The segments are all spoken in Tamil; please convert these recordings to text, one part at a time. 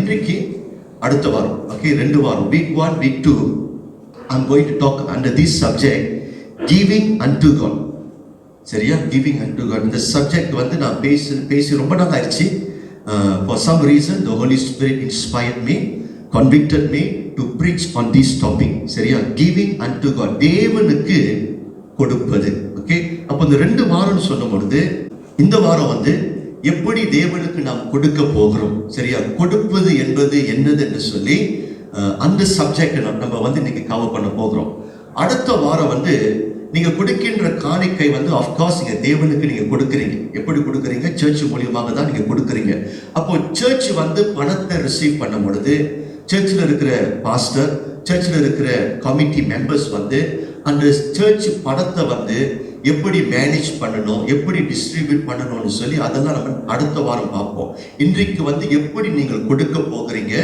இன்றைக்கு அடுத்த வாரம், ஓகே, 2 வாரம், week 1 week 2, I'm going to talk under this subject, giving unto God. சரியா? giving unto God. இந்த சப்ஜெக்ட் வந்து நான் பேசி ரொம்ப நாள் ஆயிடுச்சு. For some reason the Holy Spirit inspired me, convicted me to preach on this topic. சரியா? giving unto God, தேவனுக்கு கொடுப்பது. ஓகே, அப்போ இந்த 2 வாரம் சொல்லும் பொழுது இந்த வாரம் வந்து எப்படி தேவனுக்கு நாம் கொடுக்க போகிறோம், சரியா, கொடுப்பது என்பது என்னது என்று சொல்லி அந்த சப்ஜெக்ட் நம்ம வந்து இன்னைக்கு கவர் பண்ண போகிறோம். அடுத்த வாரம் வந்து நீங்க கொடுக்கின்ற காணிக்கை வந்து ஆஃப்கோர்ஸ் நீங்க தேவனுக்கு நீங்க கொடுக்குறீங்க. எப்படி கொடுக்குறீங்க? சர்ச் மூலியமாக தான் நீங்க கொடுக்குறீங்க. அப்போ சர்ச் வந்து பணத்தை ரிசீவ் பண்ணும் பொழுது சர்ச்சில் இருக்கிற பாஸ்டர், சர்ச்சில் இருக்கிற கமிட்டி மெம்பர்ஸ் வந்து அந்த சர்ச் பணத்தை வந்து எப்படி மேனேஜ் பண்ணணும், எப்படி டிஸ்ட்ரிபியூட் பண்ணணும்னு சொல்லி அதெல்லாம் நம்ம அடுத்த வாரம் பார்ப்போம். இன்றைக்கு வந்து எப்படி நீங்கள் கொடுக்க போகிறீங்க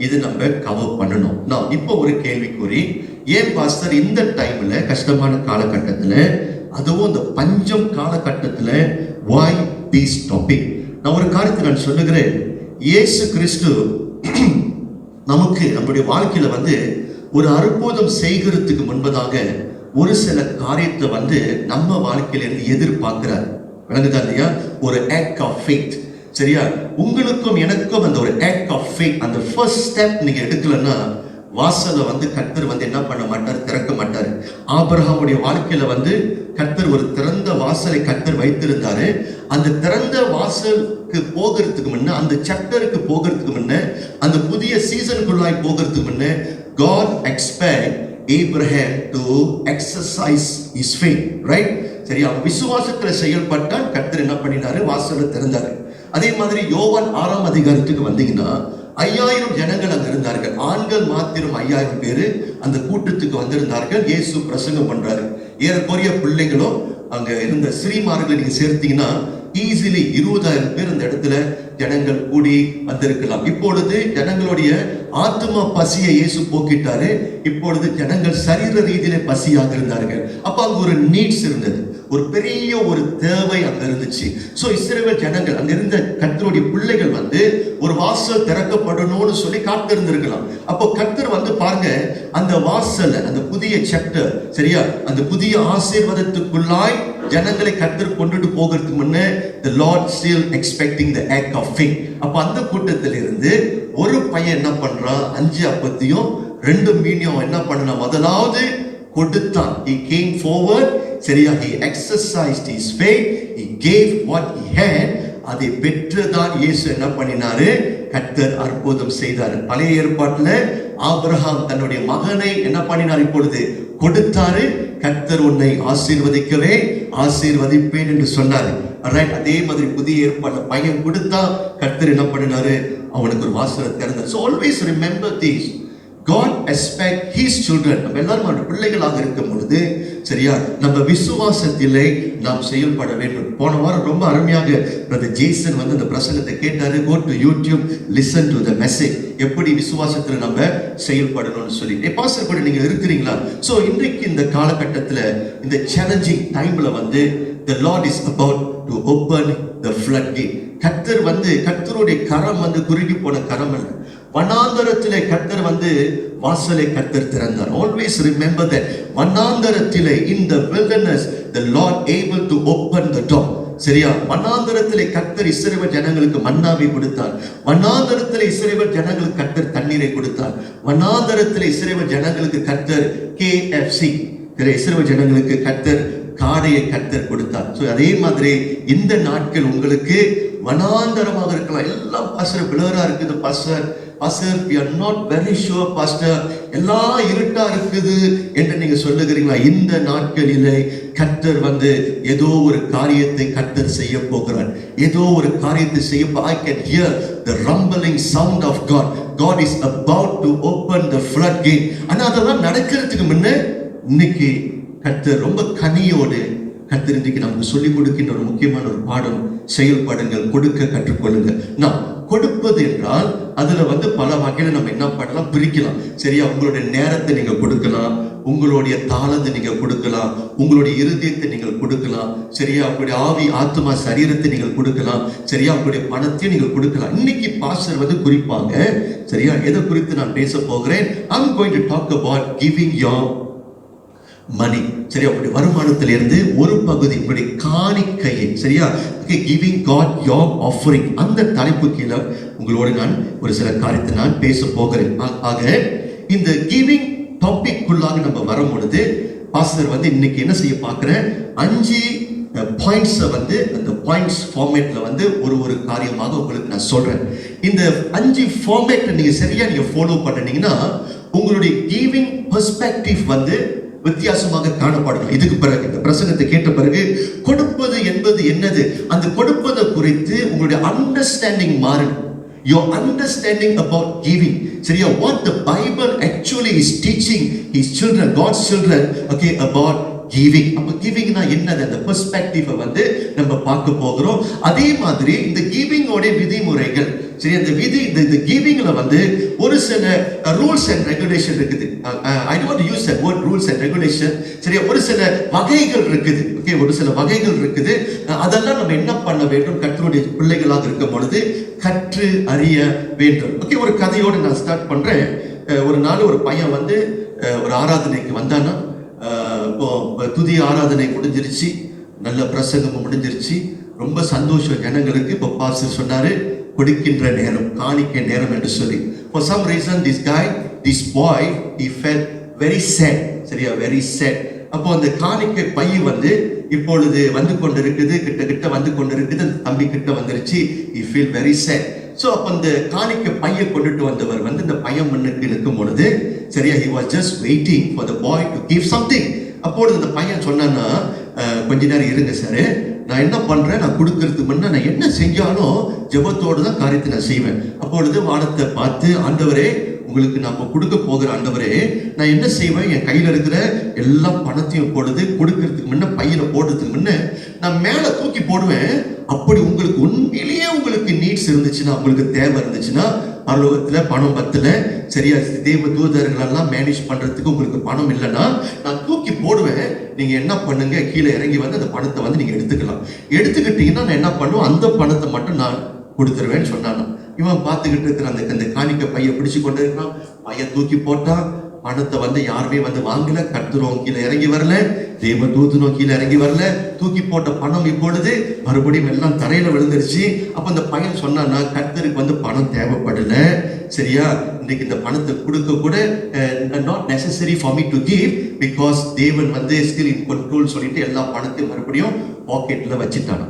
இது நம்ம கவர் பண்ணணும். நான் இப்போ ஒரு கேள்விக்குறி, ஏன் பாஸ்டர் இந்த டைம்ல கஷ்டமான காலகட்டத்தில், அதுவும் இந்த பஞ்சம் காலகட்டத்தில், why this topic? நான் ஒரு காரியத்தை நான் சொல்லுகிறேன். இயேசு கிறிஸ்து நமக்கு நம்முடைய வாழ்க்கையில வந்து ஒரு அற்புதம் செய்கிறதுக்கு முன்பதாக ஒரு சில காரியத்தை வந்து நம்ம வாழ்க்கையில இருந்து எதிர்பார்க்கிறார். விளங்குதா இல்லையா? ஒரு ஆக்ட் ஆஃப் ஃபெய்த். சரியா? உங்களுக்கும் எனக்கும் அந்த ஒரு ஆக்ட் ஆஃப் ஃபெய்த், அந்த ஃபர்ஸ்ட் ஸ்டெப் நீங்க எடுக்கலன்னா வாசலை வந்து கர்த்தர் வந்து என்ன பண்ண மாட்டார், திறக்க மாட்டார். ஆபிரகாமுடைய வாழ்க்கையில வந்து கர்த்தர் ஒரு திறந்த வாசலை கர்த்தர் வைத்திருந்தாரு. அந்த திறந்த வாசலுக்கு போகிறதுக்கு முன்ன, அந்த சாப்டருக்கு போகிறதுக்கு முன்ன, அந்த புதிய சீசனுக்குள்ளாய் போகிறதுக்கு முன்ன God expect Abraham to exercise his faith, right? சரி, அவன் விசுவாசத்துல செயல்பட்டான். கர்த்தர் என்ன பண்ணினாரு? வாசலை திறந்தாரு. அதே மாதிரி யோவான் 6ஆம் அதிகாரத்துக்கு வந்தீங்கன்னா 5000 ஜனங்கள் அங்க இருந்தார்கள். ஆண்கள் மாத்திரம் 5000 பேரு அந்த கூட்டத்துக்கு வந்திருந்தார்கள். இயேசு பிரசங்கம் பண்றாரு. ஏறக்குறைய பிள்ளைகளும் அங்க இருந்த ஸ்ரீமார்களை நீங்க சேர்த்தீங்கன்னா ஈஸிலி 20000 பேர் அந்த இடத்துல ஜனங்கள் கூடி வந்திருக்கலாம். இப்பொழுது ஜனங்களுடைய ஆத்மா பசியை இயேசு போக்கிட்டாரு. இப்பொழுது ஜனங்கள் சரீர ரீதியிலே பசியாக இருந்தார்கள். அப்ப அங்க ஒரு நீட்ஸ் இருந்தது, ஒரு பெரிய ஒரு தேவை அங்க இருந்துச்சு. சோ இஸ்ரவேல் ஜனங்கள், அங்க இருந்த கர்த்தருடைய பிள்ளைகள் வந்து ஒரு வாசல் திறக்கப்படணும்னு சொல்லி காத்திருந்திருக்கலாம். அப்போ கர்த்தர் வந்து பாருங்க, அந்த வாசல், அந்த புதிய சாப்டர், சரியா, அந்த புதிய ஆசீர்வாதத்துக்குள்ளாய் ஜனங்களை கர்த்தர் கொண்டுட்டு போகிறதுக்கு முன்ன the Lord still expecting the act of faith. அப்ப அந்த கூட்டத்தில் இருந்து ஒரு பையன் என்ன பண்றான்? 5 அப்பத்தையும் 2 மீனையும் என்ன பண்ணா? முதலாவது கொடுத்தான். He came forward, சரியா, he exercised his faith, he gave what he had. அதை பெற்றுதான் இயேசு என்ன பண்ணினாரு? கர்த்தர் அற்புதம் செய்தார். பழைய ஏற்பாட்டுல ஆபிரகாம் தன்னுடைய மகனை என்ன பண்ணினார்? இப்பொழுது கொடுத்தாரு. கர்த்தர் உன்னை ஆசீர்வதிக்கவே ஆசீர்வதிப்பேன் என்று சொன்னாரு. அதே மாதிரி புதிய ஏற்பாட்டுல பையன் கொடுத்தா கர்த்தர் என்ன பண்ணினாரு? அவனுக்கு ஒரு வாசலை திறந்தார். So always remember this. God expect his children. நம்ம எல்லாரும் அவருடைய பிள்ளைகளாக இருக்கும் பொழுது, சரியா, நம்ம விசுவாசத்திலே நாம் செயல்பட வேண்டும். போன வாரம் ரொம்ப அருமையாக பிரதர் ஜேசன் வந்து அந்த பிரசங்கத்தை கேட்டாரு. Go to YouTube, listen to the message. எப்படி விசுவாசத்துல நம்ம செயல்படணும்னு சொல்லி. பாஸ்டர் கூட நீங்க இருக்கிறீங்களா? சோ இன்றைக்கு இந்த காலகட்டத்துல, இந்த சேலஞ்சிங் டைம்ல வந்து the Lord is about to open the floodgate. கர்த்தர் வந்து, கர்த்தருடைய கரம் வந்து குறுகி போன கரம் அல்ல. வனாந்தரத்திலே கர்த்தர் வந்து வாசலை கர்த்தர் திறந்தார். Always remember that. வனாந்தரத்திலே, in the wilderness, the Lord able to open the door. சரியா? வனாந்தரத்திலே கர்த்தர் இஸ்ரவேல் ஜனங்களுக்கு மன்னாவை கொடுத்தார். வனாந்தரத்திலே இஸ்ரவேல் ஜனங்களுக்கு கர்த்தர் தண்ணீரை கொடுத்தார். வனாந்தரத்திலே இஸ்ரவேல் ஜனங்களுக்கு கர்த்தர் KFC, இஸ்ரவேல் ஜனங்களுக்கு கர்த்தர் காடையை கர்த்தர் கொடுத்தார். சோ அதே மாதிரி இந்த நாட்கள் உங்களுக்கு வனாந்தரமாக இருக்கலாம். எல்லாம் பாஸ்டர் பிளரா இருக்குது, pastor we are not very sure pastor, எல்லாம் இருட்டா இருக்குது என்று நீங்க சொல்லுகிறீங்களா? இந்த நாட்களிலே கர்த்தர் வந்து ஏதோ ஒரு காரியத்தை கர்த்தர் செய்ய போகிறார். ஏதோ ஒரு காரியத்தை செய்ய, I can hear the rumbling sound of God. God is about to open the floodgate. ஆனா அதெல்லாம் நடக்கிறதுக்கு முன்ன இன்னைக்கு கர்த்தர் ரொம்ப கனியோடு கர்த்தர் இன்றைக்கு நமக்கு சொல்லிக் கொடுக்கின்ற ஒரு முக்கியமான ஒரு பாடம், செயல்படுங்கள், கொடுக்க கற்றுக்கொள்ளுங்கள். நான் கொடுப்பது என்றால் அதுல வந்து பல வகையில நம்ம என்ன பண்ணலாம், பிரிக்கலாம். சரியா? உங்களுடைய நேரத்தை நீங்க கொடுக்கலாம், உங்களுடைய தாளத்தை நீங்க கொடுக்கலாம், உங்களுடைய இருதயத்தை நீங்கள் கொடுக்கலாம். சரியா? உங்களுடைய ஆவி, ஆத்மா, சரீரத்தை நீங்கள் கொடுக்கலாம். சரியா? உங்களுடைய பணத்தையும் நீங்கள் கொடுக்கலாம். இன்னைக்கு பாஸ்டர் வந்து குறிப்பாங்க, சரியா, எதை குறித்து நான் பேச போகிறேன்? I'm going to talk about giving your money. சரியா? உங்களுடைய வருமானத்திலிருந்து ஒரு பகுதி உங்களுடைய காணிக்கையை, சரியா, giving God your offering, அந்த தலைப்பு கீழே உங்களோடு நான் ஒரு சில காரியத்தை நான் பேச போகிறேன். ஆக இந்த கிவிங் டாபிக் குள்ளாக நம்ம வரும் பொழுது பாஸ்டர் வந்து இன்னைக்கு என்ன செய்ய பார்க்கிறேன், 5 பாயிண்ட்ஸ் வந்து அந்த பாயிண்ட்ஸ் ஃபார்மேட்ல வந்து ஒரு காரியமாக உங்களுக்கு நான் சொல்றேன். இந்த 5 ஃபார்மேட் நீங்க சரியா நீங்க ஃபாலோ பண்ணீங்கன்னா உங்களுடைய கிவிங் பெர்ஸ்பெக்டிவ் வந்து வித்தியாசமாக காணப்படும். இதுக்கு பிறகு இந்த பிரசங்கத்தை கேட்ட பிறகு கொடுப்பது என்பது என்னது, அந்த கொடுப்பது குறித்து உங்களுடைய அண்டர்ஸ்டாண்டிங் மாறணும். Your understanding about giving, சரியா, what the Bible actually is teaching his children, God's children, okay, about giving. அப்ப கிவிங்னா என்னது, அந்த பெர்ஸ்பெக்டிவ் வந்து நம்ம பார்க்க போகிறோம். அதே மாதிரி இந்த கிவிங் ஓட விதிமுறைகள், சரி, அந்த விதி இந்த கிவிங்ல வந்து ஒரு சில ரூல்ஸ் அண்ட் ரெகுலேஷன் இருக்குது. I don't want to use that word rules and regulation. சரியா? ஒரு சில வகைகள் இருக்குது. ஓகே, ஒரு சில வகைகள் இருக்குது. அதெல்லாம் நம்ம என்ன பண்ண வேண்டும், கர்த்தருடைய பிள்ளைகளாக இருக்கும் பொழுது கற்று அறிய வேண்டும். ஓகே, ஒரு கதையோடு நான் ஸ்டார்ட் பண்றேன். ஒரு நாள் ஒரு பையன் வந்து ஒரு ஆராதனைக்கு வந்தானா, துதி ஆராதனை முடிஞ்சிருச்சு, நல்ல பிரசங்கம் முடிஞ்சிருச்சு, ரொம்ப சந்தோஷம் ஜனங்களுக்கு. இப்போ பாஸ்டர் சொன்னாரு கொடுக்கின்ற நேரம், காணிக்கை நேரம் என்று சொல்லி. For some reason this boy he felt very sad. சரியா? very sad. அப்போ அந்த காணிக்கை பை வந்து இப்பொழுது வந்து கொண்டிருக்குது, கிட்ட வந்து கொண்டிருக்குது. அந்த தம்பி கிட்ட வந்துருச்சு. he feel very sad. So அப்ப அந்த காணிக்கை பையை கொண்டுட்டு வந்தவர் வந்து இந்த பையன் முன்னுக்கு நிற்கும் பொழுது, சரியா, he was just waiting for the boy to give something. அப்பொழுது அந்த பையன் சொன்னான்னா, கொஞ்ச நேரம் இருங்க சார், நான் என்ன பண்றேன், நான் கொடுக்கறதுக்கு முன்ன நான் என்ன செஞ்சாலும் ஜெபத்தோடு தான் காரியத்தை நான் செய்வேன். அப்பொழுது வானத்தை பார்த்து, ஆண்டவரே, உங்களுக்கு நான் கொடுக்க போகிற ஆண்டவரே, நான் என்ன செய்வேன், என் கையில இருக்கிற எல்லா பணத்தையும் பொழுது கொடுக்கறதுக்கு முன்ன, பையில போடுறதுக்கு முன்ன நான் மேல தூக்கி போடுவேன். அப்படி உங்களுக்கு உண்மையிலேயே உங்களுக்கு நீட்ஸ் இருந்துச்சுன்னா, உங்களுக்கு தேவை இருந்துச்சுன்னா, பரலோகத்துல பணம் பத்தல, சரியா, தேவ தூதர்கள் எல்லாம் மேனேஜ் பண்றதுக்கு உங்களுக்கு பணம் இல்லைன்னா நான் தூக்கி போடுவேன். நீங்க என்ன பண்ணுங்க, கீழே இறங்கி வந்து அந்த பணத்தை வந்து நீங்க எடுத்துக்கலாம். எடுத்துக்கிட்டீங்கன்னா நான் என்ன பண்ணுவேன், அந்த பணத்தை மட்டும் நான் கொடுத்துருவேன்னு சொன்னானா. இவன் பார்த்துக்கிட்டு இருக்கிற அந்த காணிக்கை பைய பிடிச்சு கொண்டு இருக்கிறான். பையன் தூக்கி போட்டான். பணத்தை வந்து யாருமே வந்து வாங்கல. கர்த்தரும் கீழே இறங்கி வரல, தேவ தூதனும் கீழே இறங்கி வரல. தூக்கி போட்ட பணம் இப்பொழுது மறுபடியும் எல்லாம் தரையில விழுந்துருச்சு. அப்ப அந்த பையன் சொன்னான்னா, கர்த்தருக்கு வந்து பணம் தேவைப்படல, சரியா, இன்னைக்கு இந்த பணத்தை கொடுக்க கூட not necessary for me to give, because தேவன் வந்து ஸ்டில் இன் கண்ட்ரோல் சொல்லிட்டு எல்லா பணத்தையும் மறுபடியும் பாக்கெட்ல வச்சுட்டானா.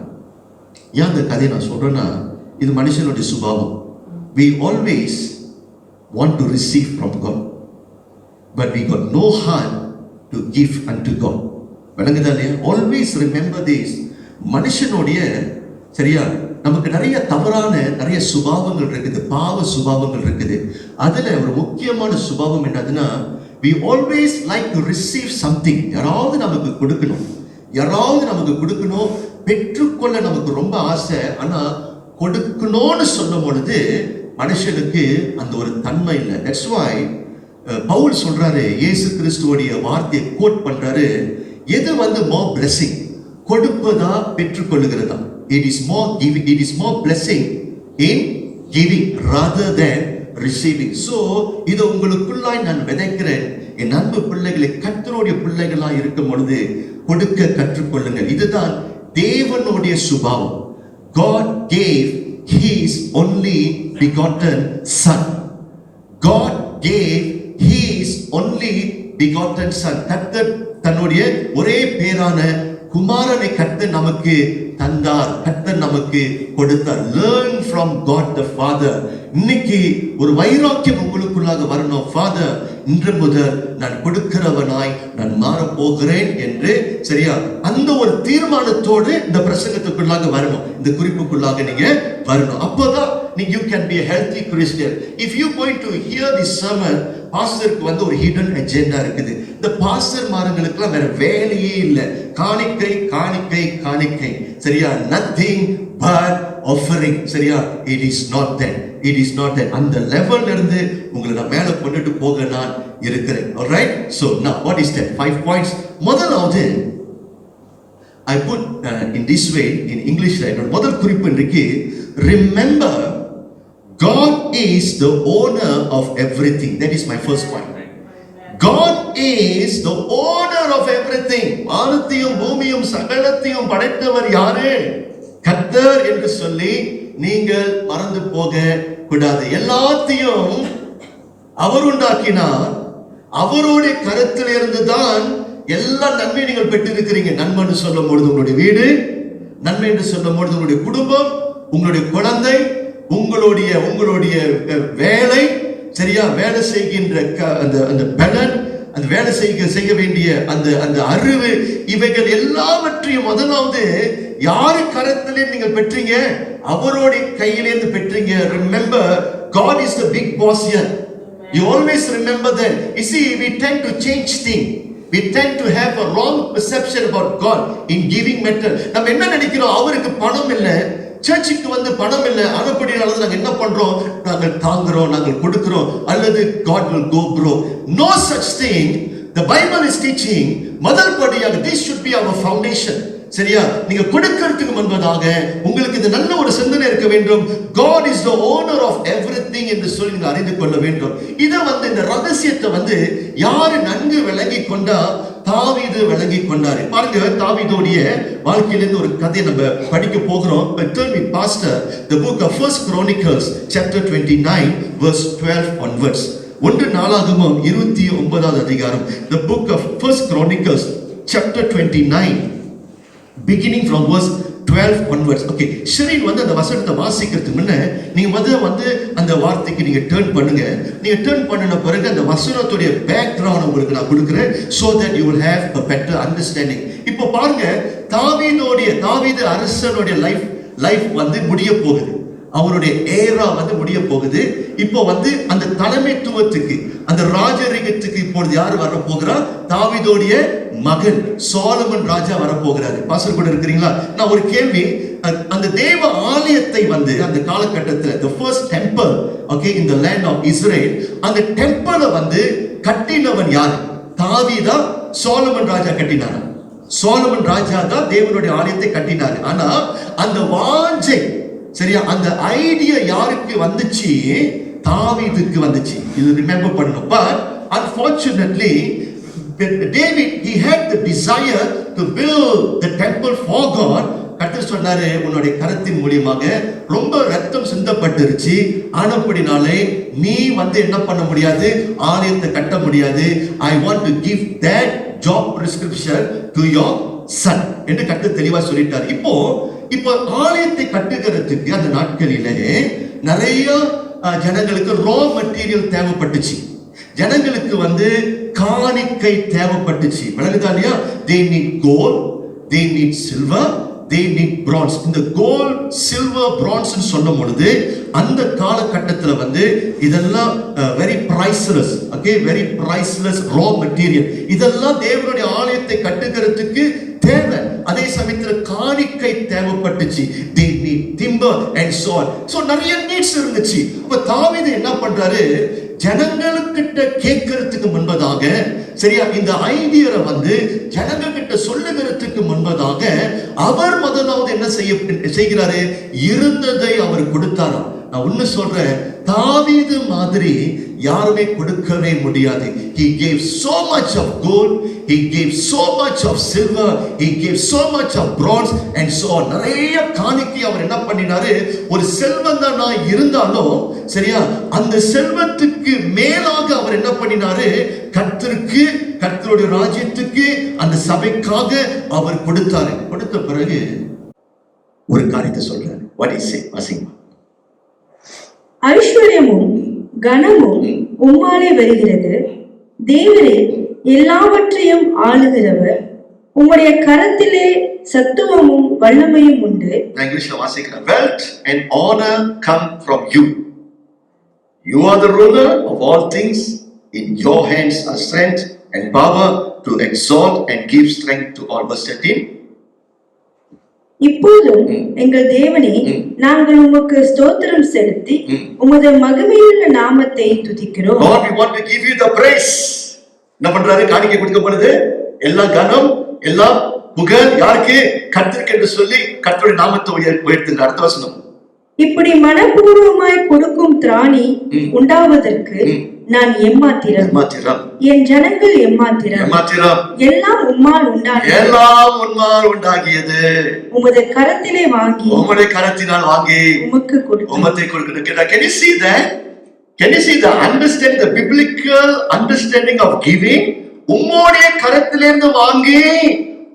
ஏன் அந்த கதையை நான் சொல்றேன்னா, இது மனுஷனுடைய சுபாவம். We always want to receive from God, but we got no heart to give unto God. விளங்குதா இல்லையா? Always remember this. மனுஷனுடைய, சரியா, நமக்கு நிறைய தவறான நிறைய சுபாவங்கள் இருக்குது, பாவ சுபாவங்கள் இருக்குது. அதுல ஒரு முக்கியமான சுபாவம் என்னதுன்னா, we always like to receive something. யாராவது நமக்கு கொடுக்கணும், யாராவது நமக்கு கொடுக்கணும், பெற்றுக்கொள்ள நமக்கு ரொம்ப ஆசை. ஆனா கொடுக்கணும்னு சொல்லும் பொழுது மனுஷனுக்கு அந்த ஒரு தன்மை இல்லை. தட்ஸ் வை பவுல் சொல்றாரு, இயேசு கிறிஸ்துவோடைய வார்த்தையை கோட் பண்றாரு, எது வந்து more blessing, கொடுப்பதா பெற்றுக்கொள்ளுகிறதா? It is more blessing in giving rather than receiving. So இது உங்களுக்குள்ளாய் நான் விதைக்கிறேன். என் அன்பு பிள்ளைகளை, கர்த்தருடைய பிள்ளைகளா இருக்கும் பொழுது கொடுக்க கற்றுக்கொள்ளுங்கள். இதுதான் தேவனுடைய சுபாவம். God gave his only begotten son. God gave his only begotten son. கர்த்தர் தன்னுடைய ஒரே பேரான குமாரனை கர்த்தர் நமக்கு தந்தார், கர்த்தர் நமக்கு கொடுத்தார். Learn from God the Father. இன்னைக்கு ஒரு வைராக்கியம் உங்களுக்குள்ளாக வரணும். Father, இன்று முதல் நான் கொடுக்கிறவனாய் நான் மாற போகிறேன் என்று, சரியா, அந்த ஒரு தீர்மானத்தோடு இந்த பிரசங்கத்துக்குள்ளாக வரணும், இந்த குறிப்புக்குள்ளாக நீங்க வரணும். அப்போதான் you can be a healthy Christian. If you going to hear this sermon, பாஸ்டருக்கு வந்து ஒரு ஹிடன் அஜெண்டா இருக்குது. இந்த பாஸ்டர் மாருங்களுக்குலாம் வேற வேலையே இல்லை. காணிக்கை காணிக்கை காணிக்கை, சரியா? நத்திங் பட் ஆஃபரிங், சரியா? It is not that, it is not that. அந்த லெவல்ல இருந்து உங்களை நான் மேல கொண்டுட்டு போக நான் இருக்கிறேன். alright, so now what is that 5 points? முதலாவது I put in this way in English. முதல் குறிப்பு இன்றைக்கு, remember God is the owner of everything. That is my first point. God is the owner of everything. வானத்தையும் பூமியும் சகலத்தையும் படைத்தவர் யாரு? கர்த்தர் என்று சொல்லி நீங்கள் மறந்து போக கூடாது. எல்லாத்தையும் அவர் உண்டாக்கினார். அவருடைய கருத்திலிருந்து தான் எல்லா நன்மையும் நீங்கள் பெற்றிருக்கிறீங்க. நன்மை என்று சொல்லும் பொழுது உங்களுடைய வீடு, நன்மை என்று சொல்லும் பொழுது உங்களுடைய குடும்பம், உங்களுடைய குழந்தை, உங்களுடைய வேலை, சரியா? வேலை செய்கின்ற அந்த பலன், அந்த வேலை செய்ய வேண்டிய அந்த அறிவு, இவைகள் எல்லாவற்றையும் முதலாவது யாரு கரத்திலே நீங்கள் பெற்றீங்க? அவருடைய கையிலிருந்து பெற்றீங்க. Remember, God is the big boss here. You always remember that. You see, we tend to change things. We tend to have a wrong perception about God in giving matter. நம்ம என்ன நினைக்கிறோம்? அவருக்கு பணம் இல்லை, சர்ச்சுக்கு வந்து பணம் இல்லை, அதுபடியால நாங்கள் என்ன பண்றோம்? நாங்கள் தாங்குறோம், நாங்கள் கொடுக்கிறோம், அல்லது God will go broke. No such thing. The Bible is teaching, முதல் படியாக this should be our foundation. சரியா? நீங்க கொடுக்கிறதுக்கு முன்பதாக உங்களுக்கு இந்த நல்ல ஒரு சிந்தனை இருக்க வேண்டும். God is the owner of everything என்று சொல்லி நீங்கள் அறிந்து கொள்ள வேண்டும். இதை வந்து இந்த ரகசியத்தை வந்து யாரு நன்கு விளங்கி கொண்டா? தாவீது விளங்கி கொண்டாரு. பாருங்க, தாவீதுடைய வாழ்க்கையிலிருந்து ஒரு கதையை நம்ம படிக்க போகிறோம். Turn with pastor the book of 1 Chronicles chapter 29 verse 12 onwards. 1 நாளாகமம் 29வது அதிகாரம். The book of 1 Chronicles chapter 29 beginning from verse 12 onwards. Okay, Shereen வந்து அந்த வசனத்தை வாசிக்கிறதுக்கு முன்ன நீங்க வந்து அந்த வார்த்தைக்கு நீங்க டர்ன் பண்ணுங்க. நீங்க டர்ன் பண்ணின பிறகு அந்த வசனத்துடைய பேக்ரவுண்ட் உங்களுக்கு நான் கொடுக்கிறேன், so that you will have a better understanding. இப்போ பாருங்க, தாவீது அரசனுடைய லைஃப் வந்து முடிய போகுது. அவருடைய ஏரா வந்து முடிய போகுது. இப்போ வந்து அந்த தலைமைத்துவத்துக்கு, அந்த ராஜரீகத்துக்கு இப்பொழுது யார் வர போகிறா? தாவீதுடைய மகன் சாலமன் ராஜா வரப்போகிறாரு. பாஸ்டர் கூட இருக்கிறீங்களா? நான் ஒரு கேள்வி, அந்த தேவ ஆலயத்தை வந்து அந்த காலகட்டத்தில் the first temple, okay, in the land of Israel, அந்த டெம்பிளை வந்து கட்டினவன் யார்? தாவீதா? சாலமன் ராஜா கட்டினாரா? சாலமன் ராஜா தான் தேவனுடைய ஆலயத்தை கட்டினாரு. ஆனா அந்த வாஞ்சை, சரியா, அந்த ஐடியா யாருக்கு வந்துச்சு? தாவீதுக்கு வந்துச்சு. இது ரிமெம்பர் பண்ணணும். But unfortunately David, he had the desire to build the temple for God. கர்த்தர் சொன்னாரு, உன்னுடைய கரத்தின் மூலமாக ரொம்ப ரத்தம் சிந்தப்பட்டிருச்சு, ஆனபடினாலே நீ வந்து என்ன பண்ண முடியாது? ஆலயத்தை கட்ட முடியாது. I want to give that job prescription to your son என்று கர்த்தர் தெளிவா சொல்லிட்டார். இப்போ ஆலயத்தை கட்டுகிறதுக்கு அந்த நாட்களிலே நிறைய ஜனங்களுக்கு ரா மெட்டீரியல் தேவைப்பட்டுச்சு. ஜனங்களுக்கு வந்து காணிக்கை தேவைப்பட்டுச்சு. விளங்குதா இல்லையா? they need gold, they need silver, they need bronze. இந்த கோல்ட், சில்வர், பிரான்ஸ் சொல்லும் பொழுது அந்த காலகட்டத்தில் வந்து இதெல்லாம் very priceless, okay, very priceless raw material. இதெல்லாம் தேவனுடைய ஆலயத்தை கட்டுகிறதுக்கு தேவை. அதே சமயத்தில் காணிக்கை தேவைப்பட்டுச்சு. they need timber and sword. so நிறைய நீட்ஸ் இருந்துச்சு. அப்ப தாவீது என்ன பண்றாரு? ஜனங்களுக்கிட்ட கேட்கறதுக்கு முன்பதாக, சரியா, இந்த ஐடியா வந்து ஜனங்கள்கிட்ட சொல்லுகிறதுக்கு முன்பதாக அவர் முதலாவது என்ன செய்கிறாரு? இருந்ததை அவர் கொடுத்தாராம். நான் ஒன்னு சொல்றேன், தாவீது மாதிரி யாருமே கொடுக்கவே முடியாது. He gave so much of gold, he gave so much of silver, he gave so much of bronze and so on. நிறைய காணிக்கை அவர் என்ன பண்ணினாரு? ஒரு செல்வந்தனா இருந்தாலும், சரியா, அந்த செல்வத்துக்கு மேலாக அவர் என்ன பண்ணினாரு? கர்த்தருடைய ராஜ்யத்துக்கு, அந்த சபைக்காக அவர் கொடுத்தாரு. கொடுத்த பிறகு ஒரு காரியத்தை சொல்றாரு. What is it? வாசிங்க. ஐஸ்வர்யமும் கனமும் உம்மாலே வருகிறது, தேவரே எல்லாவற்றையும் ஆளுகிறவர், உம்முடைய கரத்திலே சத்துவமும் வல்லமையும் உண்டு. இங்கிலீஷ்ல வாசிக்கிறேன். Wealth and honor come from you. You are the ruler of all things In your hands are strength and power to exalt and give strength to all. Verse 13. இப்போதும் எங்கள் தேவனே, நாங்கள் உமக்கு ஸ்தோத்திரம் செலுத்தி உமது மகிமையுள்ள நாமத்தை துதிக்கிறோம். Lord, we want to give you the praise. என்ன பண்றாரு? காணிக்கை கொடுக்கும் பொழுது எல்லா கனம் எல்லா புகழ் யாருக்கு? கர்த்தருக்கு என்று சொல்லி கர்த்தருடைய நாமத்தை உயர்த்துங்க. அடுத்த வசனம். இப்படி மனப்பூர்வமாய் கொடுக்கும் திராணி உண்டாவதற்கு நான் எம்மாத்திரம், என் ஜனங்கள் எம்மாத்திரம், எல்லாம் உம்மால் உண்டாகியது, உமது கரத்திலே வாங்கி, உம்முடைய கரத்தினால் வாங்கி உமக்கு கொடுக்கிறேன். Can you see that? Can you see the understanding, the biblical understanding of giving? உம்முடைய கரத்திலிருந்து வாங்கி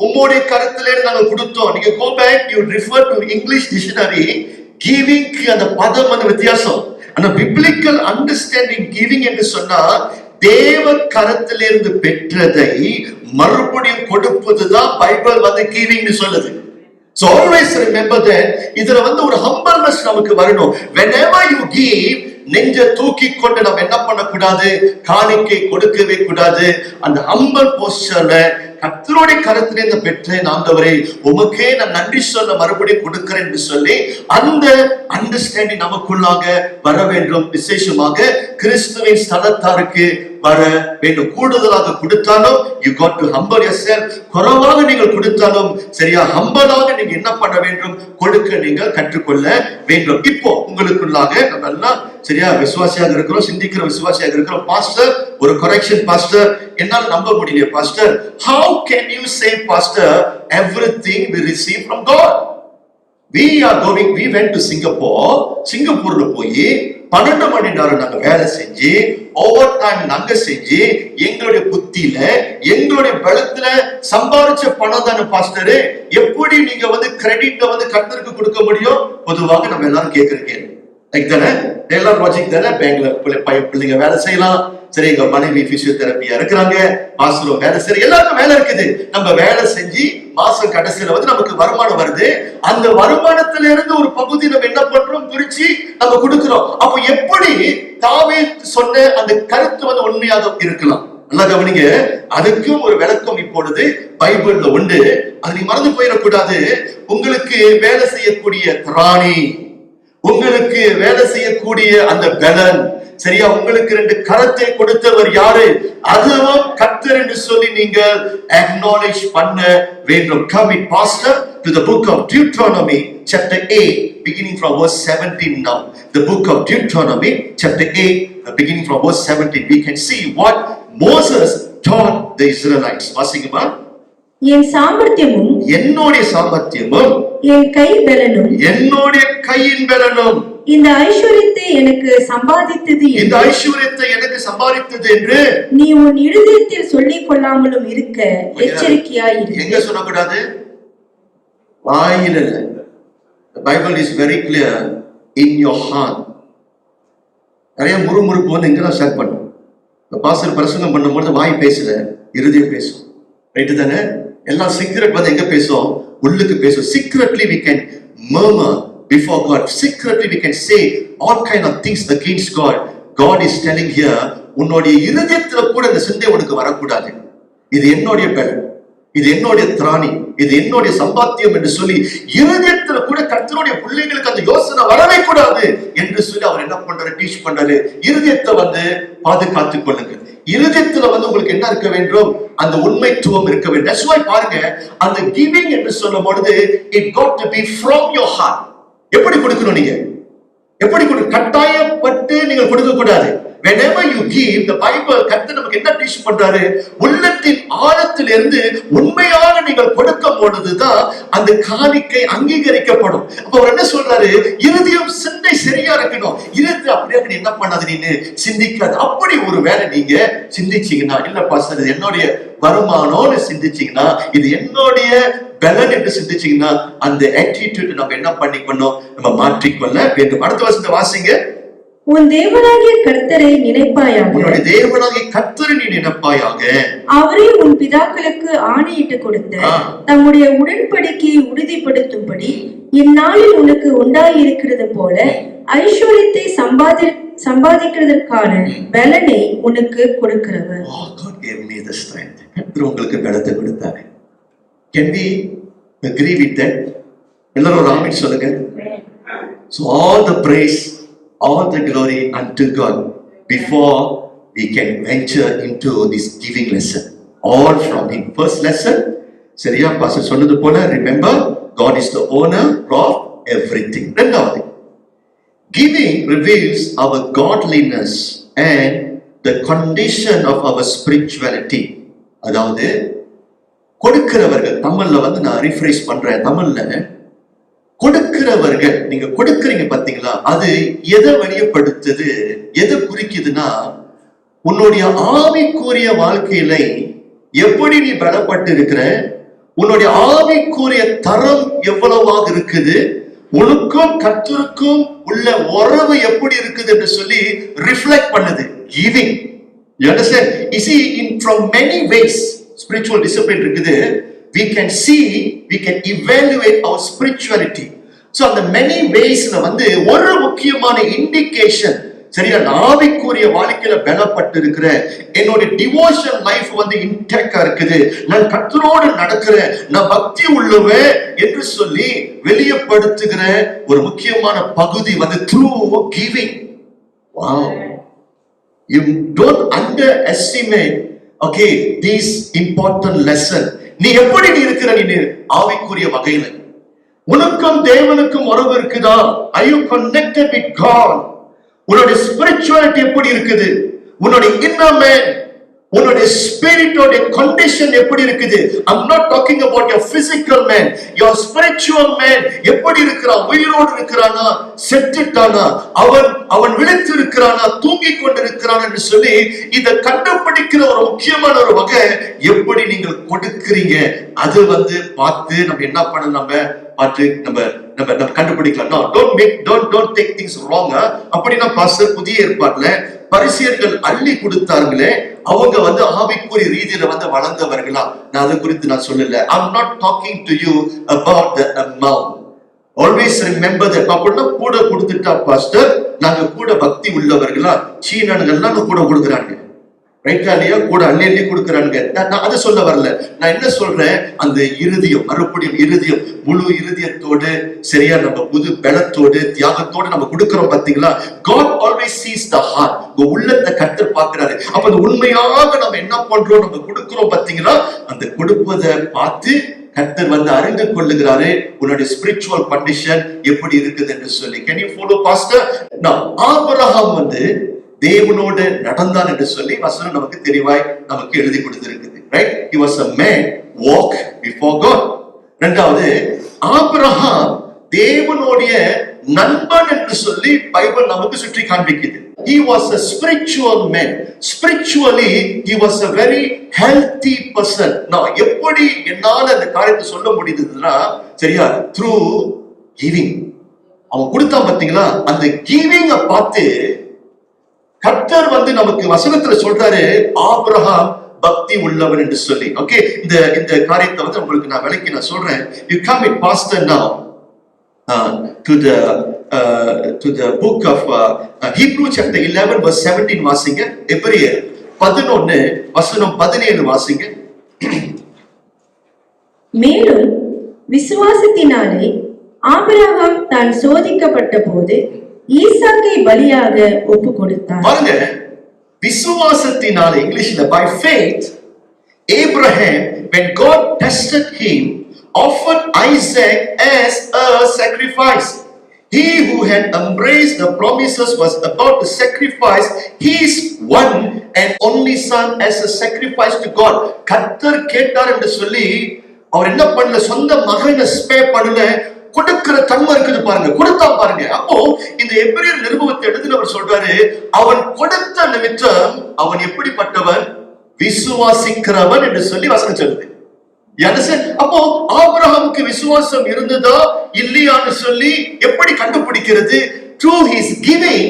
உம்முடைய கரத்திலிருந்து நாங்கள் கொடுத்தோம். நீங்க go back, you refer to English dictionary, giving அந்த பதம் வந்து வித்தியாசம். ஆனா biblical understanding giving என்று சொன்னா தேவ கரத்திலிருந்து பெற்றதை மறுபடியும் கொடுப்பதுதான் பைபிள் வந்து giving னு சொல்லுது. So always remember that இதுல வந்து ஒரு humbleness நமக்கு வரணும். Whenever you give, நெஞ்ச தூக்கி கொண்டு நம்ம என்ன பண்ணக்கூடாது? காணிக்கை கொடுக்கவே கூடாது. அந்த humble posture கர்த்தருடைய கரத்திலிருந்து பெற்றேன் ஆண்டவரே, உமக்கே நான் நன்றி சொல்ல மறுபடியும் கொடுக்கிறேன் என்று சொல்லி அந்த அண்டர்ஸ்டாண்டிங் நமக்குள்ளாக வர வேண்டும். விசேஷமாக கிறிஸ்துவின் ஸ்தலத்தாருக்கு வர வேண்டும். கூடுதலாக கொடுத்தாலும் you got to humble yourself. குறைவாக நீங்கள் கொடுத்தாலும் சரியா ஹம்பலாக நீங்க என்ன பண்ண வேண்டும்? கொடுக்க நீங்கள் கற்றுக்கொள்ள வேண்டும். இப்போ உங்களுக்குள்ளாக நம்ம எல்லாம் சரியா விசுவாசியாக இருக்கிறோம், சிந்திக்கிற விசுவாசியாக இருக்கிறோம். பாஸ்டர், ஒரு கரெக்ஷன் பாஸ்டர், என்னால நம்ப முடியல pastor. How can you say pastor everything we receive from God? We went to Singapore. சிங்கப்பூர்ல போய் 12 மணி நேரம் நாங்க வேலை செஞ்சு ஓவர் டைம் நாங்க செஞ்சு எங்களுடைய புத்தியில எங்களுடைய பலத்துல சம்பாதிச்ச பணம் தானே பாஸ்டர். எப்படி நீங்க வந்து கிரெடிட் வந்து கர்த்தருக்கு கொடுக்க முடியும்? பொதுவாக நம்ம எல்லாரும் கேட்கிறீங்க தானே, எல்லாரும் லாஜிக் தானே. பேங்க்ல பிள்ளைங்க வேலை செய்யலாம், சரி எங்க மனைவி பிசியோதெரபியா இருக்கிறாங்க, பாஸ்டரும் வேலை செய்ய, எல்லாருக்கும் வேலை இருக்குது. நம்ம வேலை செஞ்சு மாசம் கடைசியில வந்து நமக்கு வருமானம் வருது. அந்த வருமானத்துல இருந்து ஒரு பகுதி நம்ம என்ன பண்றோம்? பிரிச்சு நம்ம கொடுக்கிறோம். அப்ப எப்படி தாவீது சொன்ன அந்த கருத்து வந்து உண்மையாக இருக்கலாம்? நல்லா கவனிங்க. அதுக்கும் ஒரு விளக்கம் இப்பொழுது பைபிள்ல உண்டு. அது நீ மறந்து போயிடக்கூடாது. உங்களுக்கு வேலை செய்யக்கூடிய திராணி, உங்களுக்கு வேலை செய்யக்கூடிய அந்த பலன் சரியா, உங்களுக்கு 2 கரத்தை கொடுத்தவர் யாரு? அதுவும் கர்த்தர் என்று சொல்லி நீங்க acknowledge பண்ண வேண்டும். Come with pastor to the book of Deuteronomy chapter 8 beginning from verse 17 now. The book of Deuteronomy chapter 8 beginning from verse 17 we can see what Moses taught the Israelites. வாசிங்கம்மா. என் சாமர்த்தியமும் என்னுடைய சாமர்த்தியமும் என் கை பலனும் என்னுடைய கையின் பலனும் இந்த ஐஸ்வரியத்தை எனக்கு சம்பாதித்தது என்று நீ உன் இருதயத்தில் சொல்லிக் கொள்ளாமலும் இருக்க எச்சரிக்கையாயிரு. எங்க சொல்லக்கூடாது? வாயில இல்ல. The Bible is very clear, in your heart. நிறைய முறுமுறுப்பு வந்து இங்க தான் ஸ்டார்ட் பண்ணும். பாஸ்டர் பிரசங்கம் பண்ணும்போது வாய் பேசல, இருதயம் பேசும். ரைட்டு தானே? எல்லாம் சீக்ரெட் வந்து எங்க பேசும்? உள்ளுக்கு பேசும். Secretly we can murmur before God. Secretly we can say all kind of things against God. God is telling here, உன்னுடைய இருதயத்துல கூட இந்த சிந்தை உனக்கு வரக்கூடாது. இது என்னுடைய பலன், இது என்னுடைய திராணி, இது என்னுடைய சம்பாத்தியம் என்று சொல்லி இருதயத்துல கூட கர்த்தருடைய பிள்ளைகளுக்கு அந்த யோசனை வரவே கூடாது என்று சொல்லி அவர் என்ன பண்றாரு? டீச் பண்றாரு. இருதயத்தை வந்து பாதுகாத்துக் கொள்ளுங்க. இருதயத்துல வந்து உங்களுக்கு என்ன இருக்க வேண்டும்? அந்த உண்மைத்துவம் இருக்க வேண்டும். That's why பாருங்க, அந்த giving என்று சொல்லும் பொழுது it got to be from your heart. எப்படி கொடுக்கணும்? நீங்க எப்படி கட்டாயப்பட்டு நீங்க கொடுக்க கூடாது. Whenever you give, the Bible கர்த்தர் நமக்கு என்ன டீச் பண்றாரு? உள்ளத்தின் ஆழத்திலிருந்து உண்மையாக நீங்கள் கொடுக்கும் பொழுதுதான் அந்த காணிக்கை அங்கீகரிக்கப்படும். அப்ப அவர் என்ன சொல்றாரு? இருதயம் சிந்தை சரியா இருக்கணும். இருதயம் அப்படியே நீ என்ன பண்ணாது? நீ சிந்திக்காது. அப்படி ஒரு வேலை நீங்க சிந்திச்சீங்கன்னா, இல்ல பாஸ்டர் இது என்னுடைய வருமானம்னு சிந்திச்சீங்கன்னா, இது என்னுடைய பலன் என்று சிந்திச்சீங்கன்னா, அந்த ஆட்டிடியூட் நம்ம என்ன பண்ணிக்கணும்? நம்ம மாற்றிக்கொள்ள வேண்டும். அடுத்த வசனத்தை வாசிங்க. உன் தேவனாகிய கர்த்தரை நினைப்பாயாக. உன்னுடைய தேவனாகிய கர்த்தரை நீ நினைப்பாயாக. அவரே உன் பிதாக்களுக்கு ஆணையிட்டு கொடுத்த தம்முடைய உடன்படிக்கையை உறுதிப்படுத்தும்படி இந்நாளில் உனக்கு உண்டாயிருக்கிறது போல ஐஸ்வரியத்தை சம்பாதிக்கிறதற்கான பலனை உனக்கு கொடுக்கிறவர். Oh, God gave me the strength. கர்த்தர் உங்களுக்கு பலத்தை கொடுத்தாரு. Can we agree with that? எல்லாரும் ஒரு ஆமென் சொல்லுங்க. So all the praise, all the glory unto God before we can venture into this giving lesson. All from Him. First lesson, சரியா பாஸ்டர் சொன்னது போல, remember God is the owner of everything. ரெண்டாவது, giving reveals our godliness and the condition of our spirituality. அதாவது கொடுக்கிறவர்கள், தமிழ்ல நான் ரீஃப்ரேஸ் பண்றேன், தமிழ்ல கொடுக்கிறவர்கள், நீங்க கொடுக்கிறீங்க பாத்தீங்களா, அது எதை வெளிப்படுத்துது, எதை குறிக்குதுன்னா, உன்னுடைய ஆவிக்குரிய வாழ்க்கையில எப்படி நீ பலப்பட்டு இருக்கிற, உன்னுடைய ஆவிக்குரிய தரம் எவ்வளவாக இருக்குது, உனக்கும் கர்த்தருக்கும் உள்ள உறவு எப்படி இருக்குது என்று சொல்லி ரிஃப்ளெக்ட் பண்ணுது. Giving, you understand? You see, from many ways spiritual discipline இருக்குது. We can see, we can evaluate our spirituality. So அந்த many waysல ஒரு முக்கியமான இண்டிகேஷன், சரியா, ஆவிக்குரிய வாழ்க்கையில பலப்பட்டு இருக்கிற, என்னோட டிவோஷன் லைஃப் இன்டேக்கா இருக்குது, நான் கர்த்தரோடு நடக்கிறேன், நான் பக்தி உள்ளவன் என்று சொல்லி வெளியப்படுத்துகிற ஒரு முக்கியமான பகுதி through giving. Wow, you don't underestimate, okay, this important lesson. நீ எப்படி இருக்கிற, நீ ஆவிக்குரிய வகையில உனக்கும் தேவனுக்கும் உறவு இருக்குதா? Are you connected with God? உன்னுடைய ஸ்பிரிச்சுவாலிட்டி எப்படி இருக்குது? உன்னுடைய inner man, உன்னுடைய ஸ்பிரிட்டோட கண்டிஷன் எப்படி இருக்குது? I'm not talking about your physical man, your spiritual man எப்படி இருக்கிறான்? உயிரோடு இருக்கிறானா, செத்துட்டானா, அவன் விழித்து இருக்கிறானா, தூங்கிக் கொண்டிருக்கிறான் என்று சொல்லி இதை கண்டுபிடிக்கிற ஒரு முக்கியமான ஒரு வகை, எப்படி நீங்கள் கொடுக்கிறீங்க, அது பார்த்து நம்ம என்ன பண்ண, நம்ம கண்டுபிடிக்கலாம். Don't take things wrong. அப்படின்னா பாஸ்டர் புதிய ஏற்பாட்டுல பரிசேயர்கள் அள்ளி கொடுத்தார்களே, அவங்க ஆவிக்குரிய ரீதியில வளர்ந்தவர்களா? நான் அதை குறித்து நான் சொல்லல. I'm not talking to you about the amount. Always remember that. அப்படின்னா கூட கொடுத்துட்டா பாஸ்டர், நாங்க கூட பக்தி உள்ளவர்களா? சீனன்கள்லாம் கூட கொடுக்குறாங்க, ரைட்டா இல்லையா? கூட அள்ளி கொடுக்குறாங்க. நான் அதை சொல்ல வரல. நான் என்ன சொல்றேன், அந்த இருதயம், மறுபடியும் இருதயம், முழு இருதயத்தோடு, சரியா, நம்ம புது பலத்தோடு, தியாகத்தோடு நம்ம கொடுக்கிறோம் பாத்தீங்களா? God always sees the heart. உள்ளத்தை கர்த்தர் பார்க்கிறாரு. அப்ப அந்த உண்மையாக நம்ம என்ன பண்றோம், நம்ம கொடுக்கிறோம் பாத்தீங்களா? அந்த கொடுப்பதை பார்த்து கர்த்தர் அறிந்து கொள்ளுகிறாரு உன்னுடைய ஸ்பிரிச்சுவல் கண்டிஷன் எப்படி இருக்குது என்று சொல்லி. Can you follow pastor? Now Abraham தேவனோடு நடந்தான் என்று சொல்லி வசனம் நமக்கு தெளிவாய் நமக்கு எழுதி கொடுத்திருக்குது. Right? He was a man walk before God. இரண்டாவது, ஆபிரகாம் தேவனுடைய நண்பன் என்று சொல்லி பைபிள் நமக்கு சுற்றி காண்பிக்குது. He was a spiritual man. Spiritually he was a very healthy person. நான் எப்படி என்னால அந்த காரியத்தை சொல்ல முடியுதுன்னா, சரியா, through giving. அவன் கொடுத்தான் பாத்தீங்களா? அந்த கிவிங்க பார்த்து கர்த்தர் நமக்கு வசனத்துல சொல்றாரு, ஆபிரகாம் பக்தி உள்ளவன் என்று சொல்லி. ஓகே, இந்த காரியத்தை உங்களுக்கு நான் விளக்கி நான் சொல்றேன். You come with pastor now to the book of Hebrew chapter 11 verse 17 வாசிங்க. எபிரேயர் 11 வசனம் 17 வாசிங்க. மேலும் விசுவாசத்தினாலே ஆபிரகாம் தான் சோதிக்கப்பட்ட போது ஈசாக்கை பலியாக ஒப்பு கொடுத்தார். பாருங்க, விசுவாசத்தினாலே, இங்கிலீஷ்ல by faith Abraham, when God tested him, offered Isaac as a sacrifice. He who had embraced the promises was about to sacrifice his one and only son as a sacrifice to God. கர்த்தர் கேட்டார் என்று சொல்லி அவர் என்ன பண்ணல, சொந்த மகனை ஸ்பேர் பண்ணல, கொடுக்கிற தன்மை இருக்குது பாருங்க, கொடுத்தா பாருங்க. அப்போ இந்த எபிரேயர் நிருபத்தை எழுதினவர் சொல்றாரு, அவன் கொடுத்த நிமித்தம் அவன் எப்படிப்பட்டவன், விசுவாசிக்கிறவன் என்று சொல்லி வசனம் சொல்லுது. அப்போ ஆபிரகாமுக்கு விசுவாசம் இருந்ததா இல்லையான்னு சொல்லி எப்படி கண்டுபிடிக்கிறது? Through his giving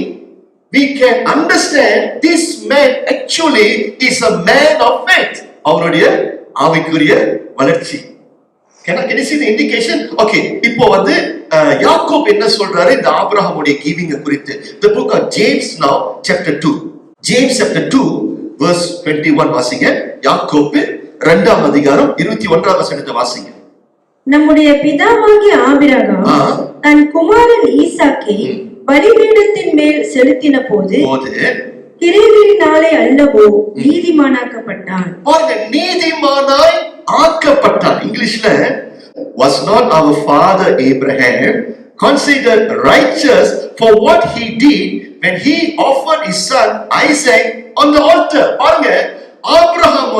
we can understand this man actually is a man of faith. அவருடைய ஆவிக்குரிய வளர்ச்சி. Can you see the indication? Okay, இப்போ வந்து யாக்கோப் என்ன சொல்றாரு இந்த ஆபிரகாமுடைய giving குறித்து? The book of James now chapter 2. James chapter 2 verse 21 வாசிங்க. யாக்கோப் 2ஆம் அதிகாரம் 21ஆம் வசனத்தை வாசிங்க. நம்முடைய பிதாவாகிய ஆபிரகாம் தன் குமாரன் ஈசாக்கை பலிபீடத்தின் மேல் செலுத்தின போது கிரியைகளினாலே அல்லவோ நீதிமானாக்கப்பட்டான். பாருங்க, நீதிமானாய் ஆக்கப்பட்டான். இங்கிலீஷ்ல was not our father Abraham considered righteous for what he did when he offered his son Isaac on the altar. பாருங்க, ஆபிரகாம்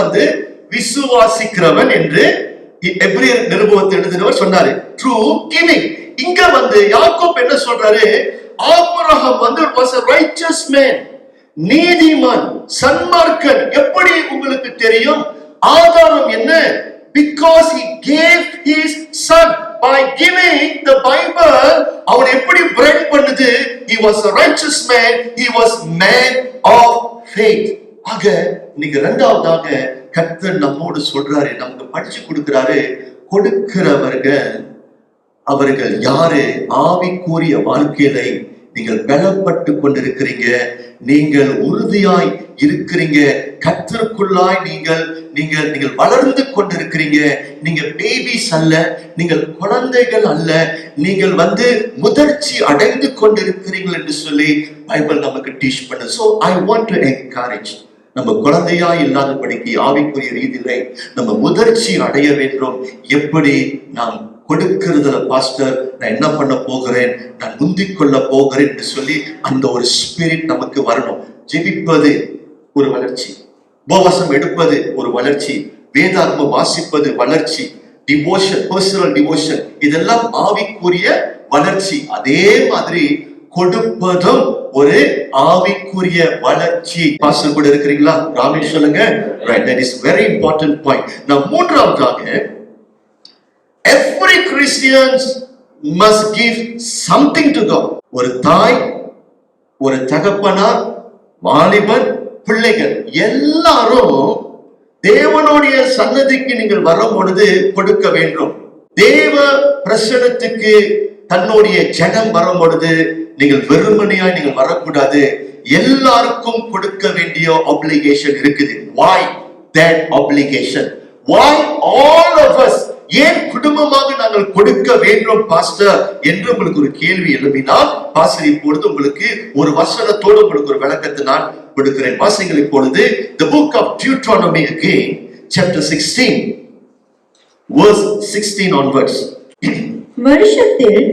வந்து விசுவாசிக்கிறவன் என்று எபிரேயர் நிருபத்தில் எழுதினவர் சொன்னாரு. True giving. இங்க யாக்கோப் என்ன சொல்றாரு? Abraham was a righteous man, நீதிமான், சன்மார்க்கன். எப்படி உங்களுக்கு தெரியும்? ஆதாரம் என்ன? Because he gave his son. By giving the Bible, அவன் எப்படி பிரைட் பண்ணுது? He was a righteous man, he was man of faith. ஆக இன்னைக்கு இரண்டாவதாக கர்த்தர் நம்மோடு சொல்றாரு, நமக்கு படிச்சு கொடுக்கிறாரு, கொடுக்கிறவர்கள் அவர்கள் யாரு? ஆவிக்குரிய வாழ்க்கையில நீங்கள் பலப்பட்டு கொண்டிருக்கிறீங்க, நீங்கள் உறுதியாய் இருக்கிறீங்க, கர்த்தருக்குள்ளாய் நீங்கள் நீங்கள் நீங்கள் வளர்ந்து கொண்டிருக்கிறீங்க. நீங்க பேபிஸ் அல்ல, நீங்கள் குழந்தைகள் அல்ல, நீங்கள் முதிர்ச்சி அடைந்து கொண்டிருக்கிறீர்கள் என்று சொல்லி பைபிள் நமக்கு டீச் பண்ணு. So I want to encourage, நம்ம குழந்தையா இல்லாதபடிக்கு ஆவிக்குரிய ரீதியில நம்ம முதிர்ச்சி அடைய வேண்டும். எப்படி நாம் கொடுக்கிறதுல பாஸ்டர் நான் என்ன பண்ண போகிறேன், நான் முந்திக் கொள்ள போகிறேன் என்று சொல்லி அந்த ஒரு ஸ்பிரிட் நமக்கு வரணும். ஜெபிப்பது ஒரு வளர்ச்சி, உபவாசம் எடுப்பது ஒரு வளர்ச்சி, வேதாகமம் வாசிப்பது வளர்ச்சி, டிவோஷன், பர்சனல் டிவோஷன், இதெல்லாம் ஆவிக்குரிய வளர்ச்சி. அதே மாதிரி கொடுப்பதும் ஒரு ஆவிக்குரிய வளர்ச்சி. பாஸ்டர் கூட இருக்கிறீங்களா? ராமேஷ் சொல்லுங்க. Right, that is very important point. நான் மூன்றாவதாக, every Christians must give something to God. ஒரு தாய், ஒரு தகப்பனார், வாலிபன், பிள்ளைகள் எல்லாரும் தேவனுடைய சன்னதிக்கு நீங்கள் வரும் பொழுது கொடுக்க வேண்டும். தேவ பிரசன்னத்துக்கு தன்னுடைய ஜனம் வரும் பொழுது நீங்கள் வெறுமனையாய் நீங்கள் வரக்கூடாது. எல்லாருக்கும் கொடுக்க வேண்டிய obligation இருக்குது. Why that obligation? Why all of us? ஏன் குடும்பமாக நாங்கள் கொடுக்க வேண்டும் பாஸ்டர் என்று உங்களுக்கு ஒரு கேள்வி எழுப்பினால், பாஸ்டர் இப்பொழுது உங்களுக்கு ஒரு வசனத்தோடு உங்களுக்கு ஒரு விளக்கத்தை நான் கொடுக்கிறேன். வாசிங்கள் இப்பொழுது the book of Deuteronomy again, chapter 16 verse 16 onwards. வருஷத்தில்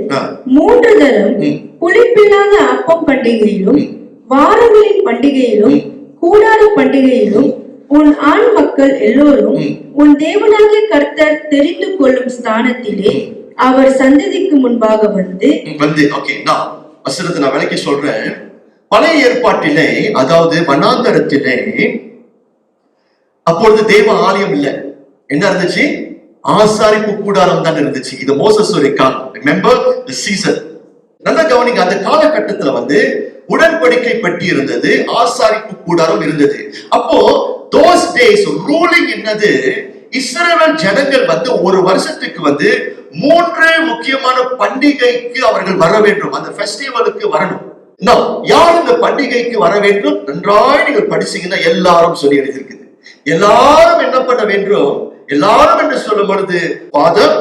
3 தரம் புளிப்பில்லாத அப்பம் பண்டிகையிலும், வாரங்களின் பண்டிகையிலும், கூடார பண்டிகையிலும் உன் ஆண் மக்கள் எல்லோரும் உன் தேவனாகிய கர்த்தர் தெரிந்து கொள்ளும் ஸ்தானத்திலே அவர் சந்ததிக்கு முன்பாக ஓகே, நான் வசனத்தை நான் விளக்கி சொல்றேன். பழைய ஏற்பாட்டிலே, அதாவது வனாந்தரத்திலே, அப்பொழுது தேவ ஆலயம் இல்லை. என்ன இருந்துச்சு? ஆசாரிப்பு கூடாரம் தான் இருந்துச்சு. இது மோசஸ் காலம். Remember the season. நல்ல கவனிங்க, அந்த காலகட்டத்துல உடன்படிக்கை பற்றி இருந்தது, ஆசாரிப்பு கூடாரம் இருந்தது. அப்போ those days ruling என்னது? இஸ்ரவேல் ஜனங்கள் ஒரு வருஷத்துக்கு 3 முக்கியமான பண்டிகைக்கு அவர்கள் வர வேண்டும். அந்த ஃபெஸ்டிவலுக்கு வரணும். யார் இந்த பண்டிகைக்கு வர வேண்டும்? நன்றாய் நீங்கள் படிச்சீங்கன்னா எல்லாரும் சொல்லி எழுதியிருக்குது. எல்லாரும் என்ன பண்ண வேண்டும்? எல்லாரும் என்று சொல்லும் பொழுது ஃபாதர்,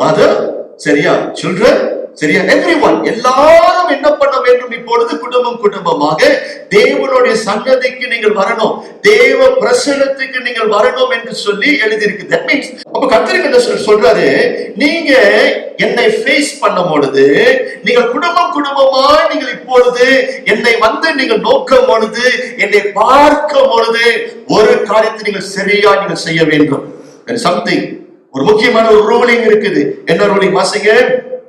மதர், சரியா, சில்ட்ரன், சரியா, எவ்ரிஒன், எல்லாரும் என்ன பண்ண வேண்டும்? இப்பொழுது குடும்பம் குடும்பமாக தேவனுடைய சன்னதிக்கு நீங்கள் வரணும், தேவ பிரசன்னத்துக்கு நீங்கள் வரணும் என்று சொல்லி எழுதியிருக்கு. That means அப்ப கர்த்தர் என்ன சொல்றாரு? நீங்க என்னை ஃபேஸ் பண்ணும் பொழுது, நீங்கள் குடும்பம் குடும்பமாய் நீங்கள் இப்பொழுது என்னை நீங்கள் நோக்கும் பொழுது, என்னை பார்க்கும் பொழுது ஒரு காரியத்தை நீங்கள் சரியா நீங்கள் செய்ய வேண்டும். Something, ஒரு முக்கியமான ஒரு ரூலிங் இருக்குது. என்ன ரூலிங்? வாசிங்க.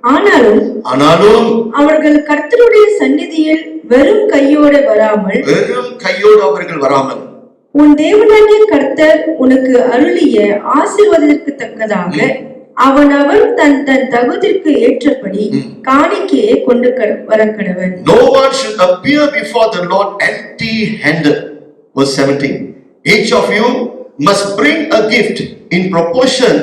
ஆனாலும் அவர்கள் கர்த்தருடைய சந்நிதியில் வெறும் கையோடு அவர்கள் வராமல் உன் தேவனாகிய கர்த்தர் உனக்கு அருளிய ஆசீர்வாதத்திற்கு தக்கதாக அவனவன் தன் தகுதிக்கு ஏற்றபடி காணிக்கையை கொண்டு வர கடவன். No one should appear before the Lord empty-handed. Verse 17. Each of you must bring a gift in proportion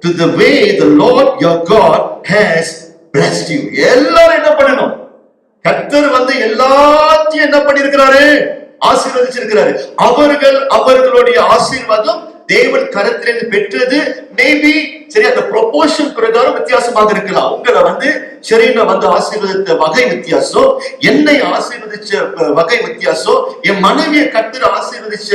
to the way the Lord your God has blessed you. எல்லாரும் என்ன பண்ணணும்? கர்த்தர் வந்து எல்லாத்தையும் என்ன பண்ணிருக்கிறாரு? ஆசீர்வதிச்சிருக்கிறாரு. அவர்கள் அவர்களுடைய ஆசீர்வாதம் தேவன் கரத்திலிருந்து பெற்றது மேபி சரி அந்த ப்ரொபோர்ஷன் பிரகாரம் வித்தியாசமாக இருக்கலாம். உங்களை வந்து சரின்னு வந்து ஆசீர்வதித்த வகை வித்தியாசம், என்னை ஆசீர்வதிச்ச வகை வித்தியாசம், என் மனைவியை கர்த்தர் ஆசீர்வதிச்ச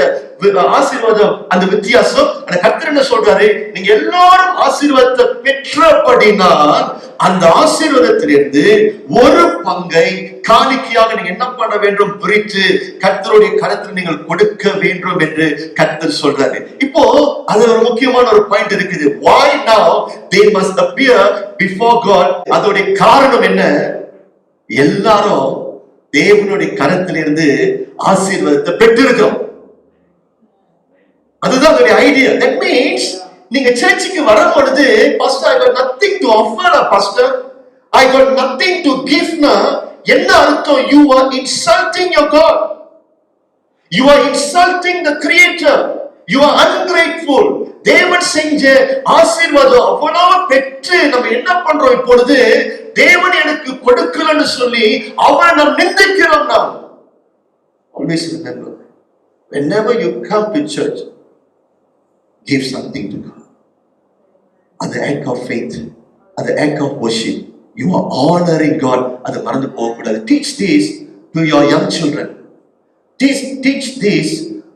ஆசீர்வாதம் அந்த வித்தியாசம். அந்த கர்த்தர் என்ன சொல்றாரு? நீங்க எல்லாரும் ஆசீர்வாதத்தை பெற்றபடினால் அந்த ஆசீர்வாதத்திலிருந்து ஒரு பங்கை காணிக்கையாக நீங்க என்ன பண்ண வேண்டும்? பிரித்து கர்த்தருடைய கரத்தில் நீங்கள் கொடுக்க வேண்டும் என்று கர்த்தர் சொல்றாரு. இப்போ அது ஒரு முக்கியமான ஒரு பாயிண்ட் இருக்குது. Why now they must appear before God? அதோட காரணம் என்ன? எல்லாரும் தேவனுடைய கரத்திலிருந்து ஆசீர்வாதத்தை பெற்றிருக்கிறோம். அதுதான் அதோட ஐடியா. That means நீங்க சர்ச்சுக்கு வரும் பொழுது pastor I got nothing to offer, pastor I got nothing to give na என்ன அர்த்தம்? You are insulting your God, you are insulting the creator, you are ungrateful. தேவன் செஞ்ச ஆசீர்வாதம் அவ்வளவு பெற்று நம்ம என்ன பண்றோம்? இப்பொழுது தேவன் எனக்கு கொடுக்கலன்னு சொல்லி அவரை நாம் நிந்திக்கிறோம். நாம் always remember, whenever you come to church, give something to God. At the act of faith, at the act of worship, you are honoring God. அது மறந்து போக கூடாது. Teach this to your young children. Teach this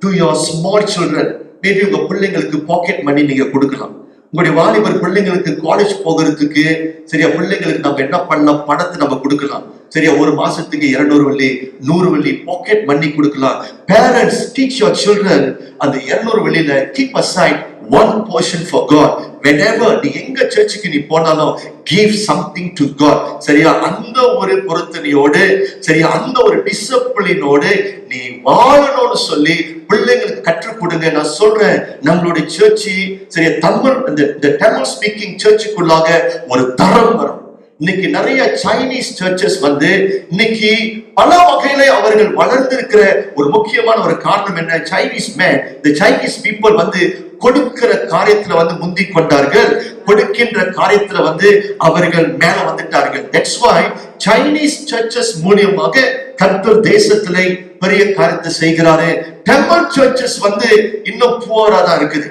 to your small children. Maybe உங்க பிள்ளைங்களுக்கு பாக்கெட் மணி நீங்க கொடுக்கலாம். உங்களுடைய வாலிபர் பிள்ளைங்களுக்கு காலேஜ் போகிறதுக்கு சரியா பிள்ளைங்களுக்கு நம்ம என்ன பண்ணலாம்? பணத்தை நம்ம கொடுக்கலாம். சரியா ஒரு மாசத்துக்கு 200 வெள்ளி 100 வெள்ளி பாக்கெட் மணி கொடுக்கலாம். Parents, teach your children அந்த 200 வெள்ளியில keep aside one portion for God. Whenever நீ எங்க சர்ச்சுக்கு நீ போனாலும் give something to God. சரியா அந்த ஒரு பொருத்தனையோடு சரியா அந்த ஒரு டிசிப்ளினோடு நீ வாழணும்னு சொல்லி பிள்ளைங்களுக்கு கற்றுக் கொடுங்க. நான் சொல்றேன் நம்மளுடைய சர்ச்சு சரியா தமிழ் இந்த தமிழ் ஸ்பீக்கிங் சர்ச்சுக்குள்ளாக ஒரு தரம் வரும். இன்னைக்கு நிறைய சைனீஸ் சர்ச்சஸ் வந்து இன்னைக்கு பல வகையில அவர்கள் வளர்ந்திருக்கிற ஒரு முக்கியமான ஒரு காரணம் என்ன? Chinese man, the Chinese people வந்து கொடுக்கிற காரியத்துல வந்து முந்திக் கொண்டார்கள், கொடுக்கின்ற காரியத்துல வந்து அவர்கள் மேல வந்துட்டார்கள். That's why Chinese churches மூலியமாக கர்த்தர் தேசத்திலே பெரிய காரியத்தை செய்கிறாரு. டெம்பிள் சர்ச்சஸ் வந்து இன்னும் புவரா தான் இருக்குது,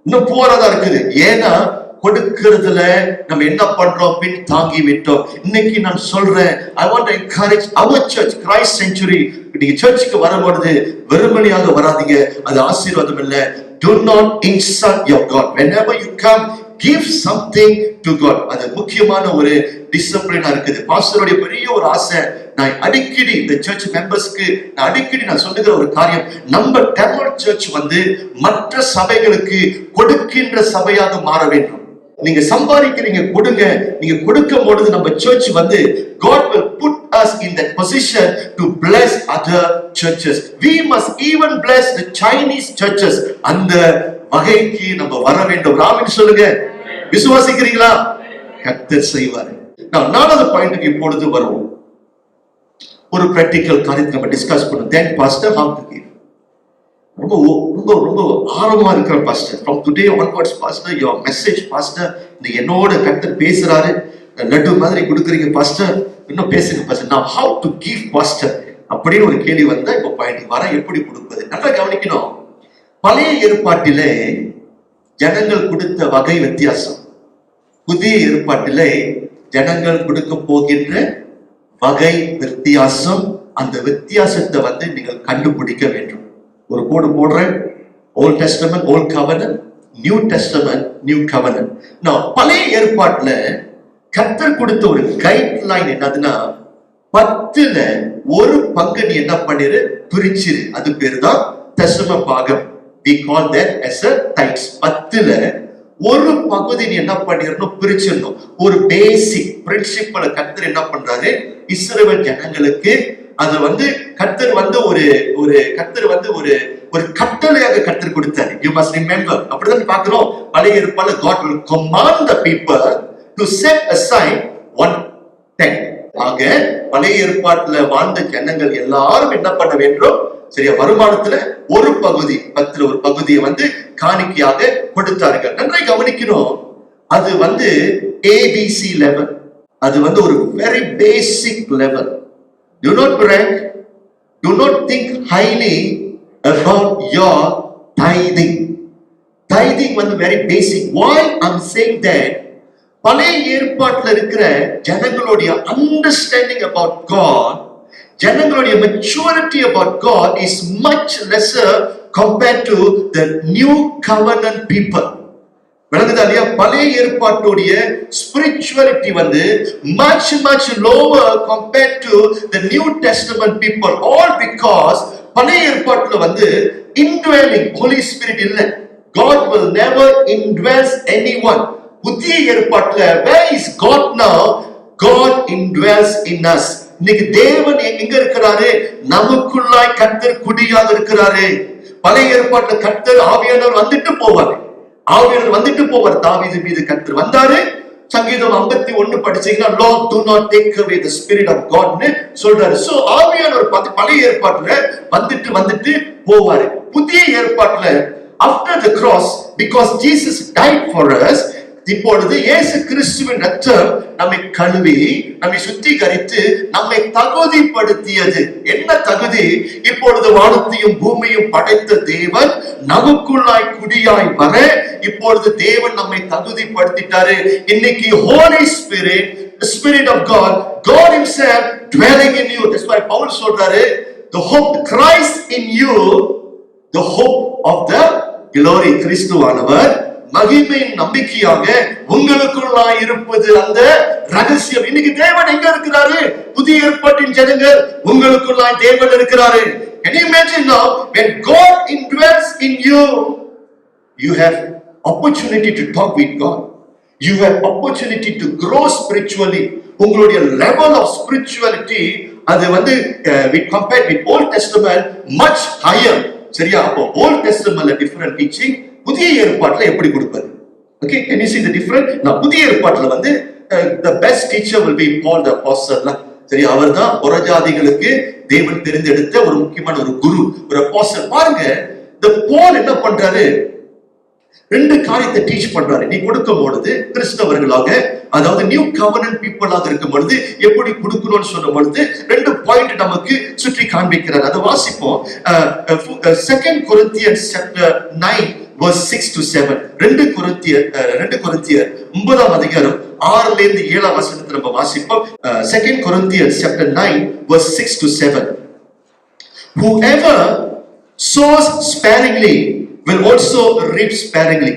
இன்னும் புவரா தான் இருக்குது. ஏன்னா கொடுக்கிறதுல நம்ம என்ன பண்றோம்? பின் தாங்கி விட்டோம். இன்னைக்கு நான் சொல்றேன், I want to encourage our church, Christ Sanctuary. நீங்க சர்ச்சுக்கு வரும்பொழுது வெறுமனையாக வராதீங்க, அது ஆசீர்வாதம் இல்ல. Do not insult your God. Whenever you come, give something to God. அது முக்கியமான ஒரு டிசிப்ளினா இருக்குது. பாஸ்டருடைய பெரிய ஒரு ஆசை, நான் அடிக்கடி இந்த சர்ச் மெம்பர்ஸ்க்கு நான் அடிக்கடி நான் சொல்லுகிற ஒரு காரியம், நம்ம தமிழ் சர்ச் வந்து மற்ற சபைகளுக்கு கொடுக்கின்ற சபையாக மாற வேண்டும். நீங்க சம்பாதிக்கிறீங்க, கொடுங்க. நீங்க கொடுக்கும் பொழுது நம்ம சர்ச் வந்து God will put us in that position to bless other churches. We must even bless the Chinese churches. அந்த வகைக்கு நம்ம வர வேண்டும். ராமின் சொல்லுங்க, விசுவாசிக்கிறீங்களா? கர்த்தர் செய்வார். நான் நாலாவது பாயிண்ட்க்கு இப்பொழுது வருவோம். ஒரு பிராக்டிக்கல் காரியத்தை நம்ம டிஸ்கஸ் பண்ணுவோம். Then pastor, how to give? ரொம்ப ரொம்ப ரொம்ப ஆர்வமா இருக்கிற pastor, from today onwards pastor, your message pastor, இந்த என்னோட கர்த்தர் பேசுறாரு, லட்டு மாதிரி கொடுக்குறீங்க பாஸ்டர், இன்னும் பேசுங்க pastor. Now how to give pastor அப்படின்னு ஒரு கேள்வி வந்தா இப்ப பாயிண்ட் வர, எப்படி கொடுப்பது? நல்லா கவனிக்கணும். பழைய ஏற்பாட்டிலே ஜனங்கள் கொடுத்த வகை வித்தியாசம், புதிய ஏற்பாட்டிலே ஜனங்கள் கொடுக்க போகின்ற வகை வித்தியாசம். அந்த வித்தியாசத்தை வந்து நீங்கள் கண்டுபிடிக்க வேண்டும். ஒரு கோடு போடுறேன், old testament old covenant, new testament new covenant. நான் பழைய ஏற்பாட்டுல கர்த்தர் கொடுத்த ஒரு கைட்லைன் என்னதுன்னா, 10ல ஒரு பங்கு நீ என்ன பண்ணிரு? பிரிச்சிரு. அது பேரு தான் தசம பாகம். we call that as a tithes. 10ல ஒரு பகுதி நீ என்ன பண்ணிரணும்? பிரிச்சிடணும். ஒரு பேசிக் பிரின்சிபல் கர்த்தர் என்ன பண்றாரு? இஸ்ரவேல் ஜனங்களுக்கு அது வந்து கர்த்தர் வந்து ஒரு கர்த்தர் வந்து ஒரு கட்டளையாக கர்த்தர் கொடுத்தாரு. You must remember. அப்படிதான் பார்க்கிறோம் பழைய ஏற்பாடுல God will command the people to set aside 1/10. ஆக பழைய ஏற்பாட்டுல வாழ்ந்த ஜனங்கள் எல்லாரும் என்ன பண்ண வேண்டும்? சரியா வருமானத்துல ஒரு பகுதி, 10ல ஒரு பகுதியை வந்து காணிக்கையாக கொடுத்தார்கள். நன்றாய் கவனிக்கணும். அது வந்து ஏபிசி லெவல். அது வந்து ஒரு very basic level. Do not brag. Do not think highly about your tithing. Tithing வந்து very basic. Why I'm saying that? பழைய ஏற்பாட்டில் இருக்கிற ஜனங்களுடைய அண்டர்ஸ்டாண்டிங் அபவுட் காட், ஜனங்களுடைய maturity about God is much lesser compared to the new covenant people. விளங்குதா இல்லையா? பழைய ஏற்பாட்டுடைய ஸ்பிரிச்சுவாலிட்டி வந்து much much lower compared to the New Testament people, all because பழைய ஏற்பாட்டுல வந்து indwelling Holy Spirit இல்ல. God will never indwells anyone. புதிய ஏற்பாட்டுல where is God now? God indwells in us. இன்னைக்கு தேவன் எங்க இருக்கிறாரு? நமக்குள்ளாய் கர்த்தர் குடியாக இருக்கிறாரு. பழைய ஏற்பாட்டுல கர்த்தர் ஆவியானவர் வந்துட்டு போவாரு. ஆவியானவர் வந்துட்டு போவார். தாவீது மீது கர்த்தர் வந்தாரு. சங்கீதம் 51 படிச்சீங்கன்னா Lord do not take away the spirit of God ன்னு சொல்றாரு. சோ ஆவியானவர் பழைய ஏற்பாட்டுல வந்துட்டு போவாரு. புதிய ஏற்பாட்டுல after the cross, because Jesus died for us, இப்பொழுது இயேசு கிறிஸ்துவின் ரத்தம் நம்மை கழுவி நம்மை சுத்திகரித்து நம்மை தகுதிப்படுத்தியது. என்ன தகுதி? இப்பொழுது வானத்தையும் பூமியும் படைத்த தேவன் நமக்குள்ளாய் குடியாய் வர இப்பொழுது தேவன் நம்மை தகுதிப்படுத்திட்டாரு. இன்னைக்கு Holy Spirit, the Spirit of God, God himself dwelling in you. That's why Paul சொல்றாரு, the hope Christ in you, the hope of the glory. கிறிஸ்துவானவர் மகிமையின் நம்பிக்கையாக உங்களுக்குள்ளாய் இருப்பது அந்த ரகசியம். இன்னைக்கு தேவன் எங்க இருக்கிறாரு? புதிய ஏற்பாட்டின் ஜனங்கள் உங்களுக்குள்ளாய் தேவன் இருக்கிறாரு. Can you imagine now when God indwells in you, you have opportunity to talk with God. You have opportunity to grow spiritually. உங்களுடைய level of spirituality அது வந்து we compare with Old Testament much higher. சரியா? அப்போ Old Testament different teaching, புதிய ஏற்பாட்டுல எப்படி கொடுப்பது? Okay, can you see the difference? நான் புதிய ஏற்பாட்டுல வந்து the best teacher will be Paul the apostle. சரி, அவர்தான் புறஜாதிகளுக்கு தேவன் தெரிந்தெடுத்த ஒரு முக்கியமான ஒரு குரு, ஒரு apostle. பாருங்க, the Paul என்ன பண்றாரு? ரெண்டு காரியத்தை டீச் பண்றாரு. நீ கொடுக்கும் பொழுது கிறிஸ்தவர்களாக, அதாவது நியூ கவர்னன்ட் பீப்புளாக இருக்கும் பொழுது எப்படி கொடுக்கணும்னு சொல்லும் பொழுது ரெண்டு பாயிண்ட் நமக்கு சுற்றி காண்பிக்கிறார். அதை வாசிப்போம். 2 Corinthians chapter 9 verse 6 to 7. 2 Corinthians 9 அதிகாரம் 6 ல இருந்து 7 வசனத்தை நம்ம வாசிப்போம். 2 Corinthians chapter 9 verse 6 to 7. Whoever sows sparingly will also reap sparingly,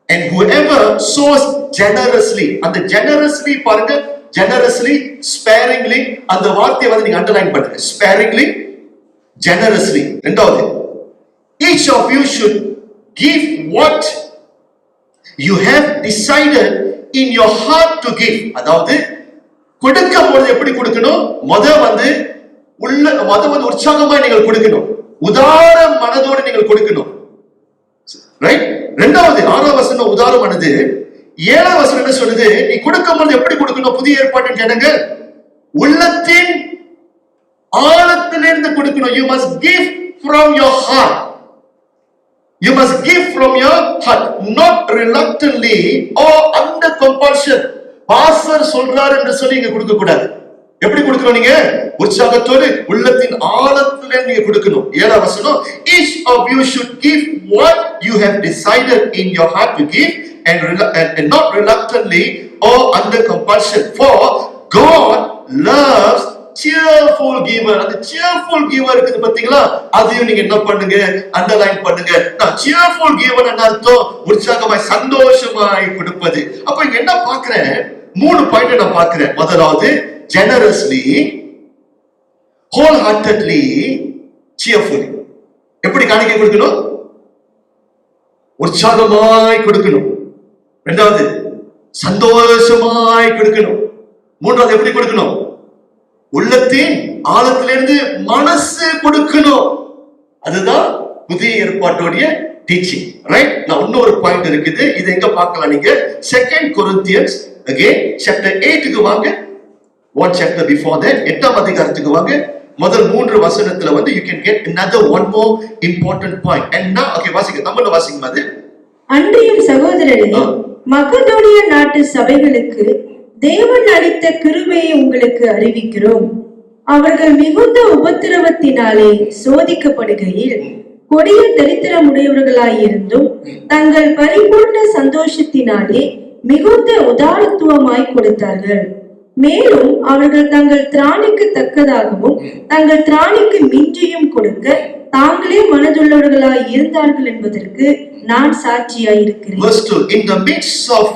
and whoever sows generously, and the generously பாருங்க, generously, sparingly, அந்த வார்த்தையை வந்து நீங்க அண்டர்லைன் பண்ணுங்க. sparingly, generously. இரண்டாவது, each of you should give what you have decided in your heart to give. அதாவது கொடுக்கும் பொழுது எப்படி கொடுக்கணும்? முத வந்து உற்சாகமா நீங்கள் கொடுக்கணும், உதார மனதோடு நீங்கள் கொடுக்கணும். ரைட்? இரண்டாவது 6ஆம் வசனம் உதாரணமானது. 7ஆம் வசனம் என்ன சொல்லுது? நீ கொடுக்கும்போது எப்படி கொடுக்கணும்? புதிய ஏற்பாட்டின் ஜனங்கள் உள்ளத்தின் ஆழத்திலிருந்து கொடுக்கணும். You must give from your heart. You must give from your heart, not reluctantly or under compulsion. Pastor சொல்றாரு என்று சொல்லி நீங்க கொடுக்க கூடாது. எப்படி கொடுக்கணும்? நீங்க உற்சாகத்தோடு உள்ளத்தின் ஆழத்திலே நீங்க கொடுக்கணும். 7ஆம் வசனம், each of you should give what you have decided in your heart to give, and not reluctantly or under compulsion, for God loves cheerful giver. அந்த cheerful giver இருக்குது பாத்தீங்களா? அதையும் நீங்க என்ன பண்ணுங்க? அண்டர்லைன் பண்ணுங்க. நான் cheerful giver என்ன அர்த்தம்? உற்சாகமாய் சந்தோஷமாய் கொடுப்பது. அப்ப இங்க என்ன பார்க்கிறேன்? 3 பாயிண்ட் நான் பார்க்கிறேன். முதலாவது generously, wholeheartedly, cheerfully. எப்படி காணிக்கை கொடுக்கணும்? உற்சாகமாய் கொடுக்கணும். இரண்டாவது சந்தோஷமாய் கொடுக்கணும். மூன்றாவது எப்படி கொடுக்கணும்? உள்ளத்தின் ஆழத்திலிருந்து மனசு கொடுக்கணும். அதுதான் புதிய ஏற்பாட்டுடைய டீச்சிங். ரைட்? நான் இன்னொரு பாயிண்ட் இருக்குது. இது எங்க பார்க்கலாம் நீங்க? 2 Corinthians again chapter 8 க்கு வாங்க. One chapter before that, 8ஆம் அதிகாரத்துக்கு வாங்க. முதல் 3 வசனத்துல வந்து you can get another one more important point. And now, okay, வாசிங்க, தமிழ்ல வாசிங்க. அது அன்றியும் சகோதரரே, மக்கதோனிய நாட்டு சபைகளுக்கு தேவன் அளித்த கிருபையை உங்களுக்கு அறிவிக்கிறோம். அவர்கள் மிகுந்த உபத்திரவத்தினாலே சோதிக்கப்படுகையில் கொடிய தரித்திரமுடையவர்களாயிருந்தும் தங்கள் பரிபூர்ண சந்தோஷத்தினாலே மிகுந்த உதாரத்துவமாய் கொடுத்தார்கள். மேலும் அவர்கள் தங்கள் திராணிக்கு தக்கதாகவும் தங்கள் திராணிக்கு மிஞ்சியும் கொடுக்க தாங்களே மனதுள்ளவர்களாய் இருந்தார்கள் என்பதற்கு நான் சாட்சியாயிருக்கிறேன். Verse 2, in the midst of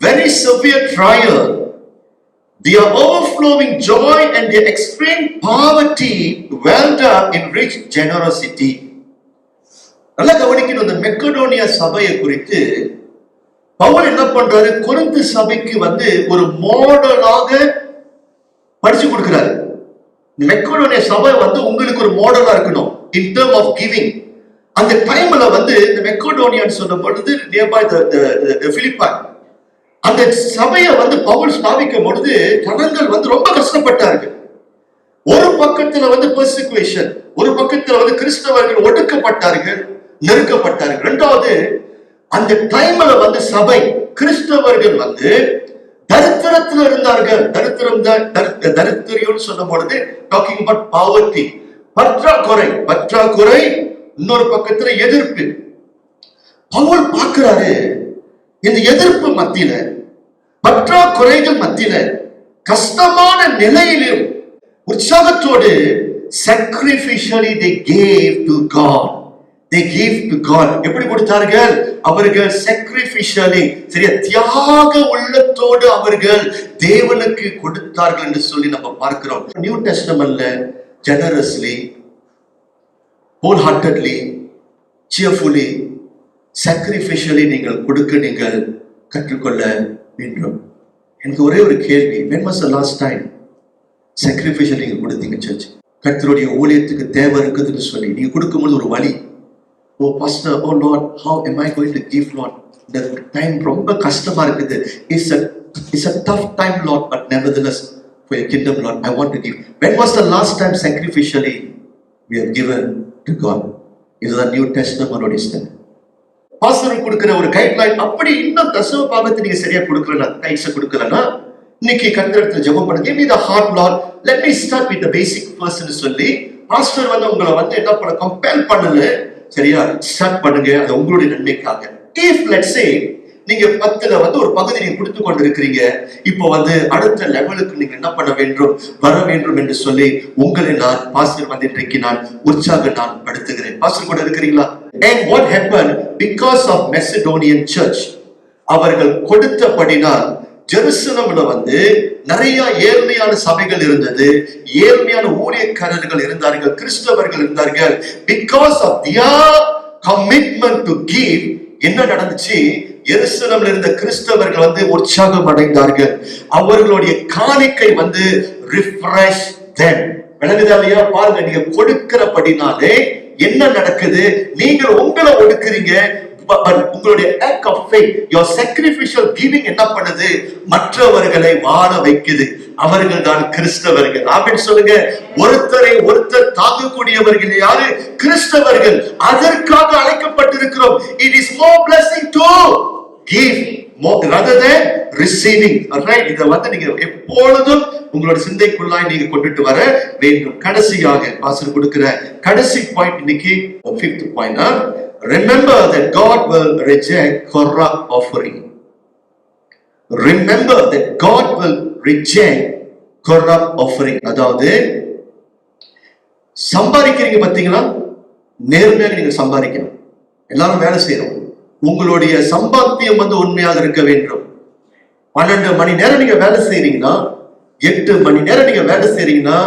very severe trial, their overflowing joy and their extreme poverty welled up in rich generosity. நல்லா கவனிக்கணும். இந்த மெக்கடோனியா சபையை குறித்து பவுல் என்ன பண்றாரு, கொரிந்து சபைக்கு ஒரு மாடலாக படிச்சு கொடுக்கிறாரு. இந்த மெக்கடோனியா சபை உங்களுக்கு ஒரு மாடலா இருக்கணும் in terms of giving. அந்த டைம்ல இந்த மெக்கடோனியான்னு சொன்ன பொழுது நியர்பை பிலிப்பை, அந்த சபையை பவுல் ஸ்தாபிக்கும் பொழுது ஜனங்கள் ரொம்ப கஷ்டப்பட்டார்கள். ஒரு பக்கத்துல பெர்சிகுவேஷன், ஒரு பக்கத்துல கிறிஸ்தவர்கள் ஒடுக்கப்பட்டார்கள், நெருக்கப்பட்டார்கள். இரண்டாவது, அந்த டைம்ல சபை கிறிஸ்தவர்கள் தரித்திரத்துல இருந்தார்கள். தரித்திரம் சொல்லும் பொழுது டாக்கிங் அபவுட் பாவர்ட்டி, பற்றாக்குறை, இன்னொரு பக்கத்துல எதிர்ப்பு. பவுல் பார்க்கிறாரு, இந்த எதிர்ப்பு மத்தியில, பற்றாக்குறைகள் மத்தியில, கஷ்டமான நிலையிலும் உற்சாகத்தோடு sacrificially they gave to God. They gave to God. எப்படி கொடுத்தார்கள்? அவர்கள் sacrificially, சரியா, தியாக உள்ளத்தோடு அவர்கள் தேவனுக்கு கொடுத்தார்கள் என்று சொல்லி நம்ம பார்க்கிறோம். நியூ டெஸ்டமென்ட்ல generously, wholeheartedly, cheerfully, sacrificially நீங்கள் கொடுக்க நீங்கள் கற்றுக்கொள்ள வேண்டும். எனக்கு ஒரே ஒரு கேள்வி, when was the last time sacrificially நீங்க கொடுத்தீங்க சர்ச்? கர்த்தருடைய ஊழியத்துக்கு தேவை இருக்குதுன்னு சொல்லி நீங்க கொடுக்கும்போது ஒரு வழி, oh pastor, oh lord, how am I going to give, Lord? The time ரொம்ப கஷ்டமா இருக்குது. It's a tough time, Lord, but nevertheless for your kingdom, Lord, I want to give. When was the last time sacrificially we have given to God? இதுதான் நியூ டெஸ்டமென்ட் ஸ்டாண்ட். பாஸ்டர் கொடுக்கிற ஒரு கைட்லைன். அப்படி இன்னும் தசம பாகத்தை நீங்க சரியா கொடுக்கலன்னா, டைட்ஸை கொடுக்கலன்னா, இன்னைக்கு கர்த்தரிடத்துல ஜெபம் பண்ணுங்க. Give me the heart, Lord. Let me start with the basic first ன்னு சொல்லி பாஸ்டர் உங்களை என்ன பண்ண கம்பேல் பண்ணல, சரியா, ஸ்டார்ட் பண்ணுங்க. அது உங்களுடைய நன்மைக்காக. If let's say நீங்க 10ல ஒரு பகுதி நீங்க கொடுத்து கொண்டு இருக்கிறீங்க, இப்போ அடுத்த லெவலுக்கு நீங்க என்ன பண்ண வேண்டும், வர வேண்டும் என்று சொல்லி உங்களை நான் பாஸ்டர் இன்றைக்கு நான் உற்சாக நான் படுத்துகிறேன். பாஸ்டர் கூட இருக்கிறீங்களா? And what happened because of Macedonian church, அவர்கள் கொடுத்தபடினால் ஜெருசலம்ல நிறைய ஏழ்மையான சபைகள் இருந்தது, ஏழ்மையான ஊழியக்காரர்கள் இருந்தார்கள், கிறிஸ்தவர்கள் இருந்தார்கள். Because of their commitment to give, என்ன நடந்துச்சு? எருசலேம்ல இருந்த கிறிஸ்தவர்கள் உற்சாகம் அடைந்தார்கள். அவர்களுடைய காணிக்கை ரிஃப்ரெஷ் them. விளங்குதா இல்லையா? பாருங்க, நீங்க கொடுக்கிறபடினாலே என்ன நடக்குது? நீங்கள் உங்களை ஒடுக்குறீங்க. உங்களுடைய act of faith, your sacrificial giving என்ன பண்ணுது? மற்றவர்களை வாழ வைக்குது. அவர்கள் தான் கிறிஸ்தவர்கள். ஆமென் சொல்லுங்க. ஒருத்தரை ஒருத்தர் தாங்கக்கூடியவர்கள் யாரு? கிறிஸ்தவர்கள். அதற்காக அழைக்கப்பட்டிருக்கிறோம். It is more blessing to give more rather than receiving. Alright, இத நீங்க எப்பொழுதும் உங்களோட சிந்தைக்குள்ளாய் நீங்க கொண்டுட்டு வர வேண்டும். கடைசியாக பாஸ்டர் கொடுக்கிற கடைசி பாயிண்ட் இன்னைக்கு 5th point. Remember that God will reject corrupt offering. Remember that God will reject corrupt offering. அதாவது சம்பாதிக்கிறீங்க பாத்தீங்களா, நேர்மையாக நீங்க சம்பாதிக்கணும். எல்லாரும் வேலை செய்யணும். உங்களுடைய சம்பாத்தியம் உண்மையாக இருக்க வேண்டும். 12 மணி நேரம் நீங்க வேலை செய்யறீங்கன்னா, 8 மணி நேரம் நீங்க வேலை செய்யறீங்கன்னா,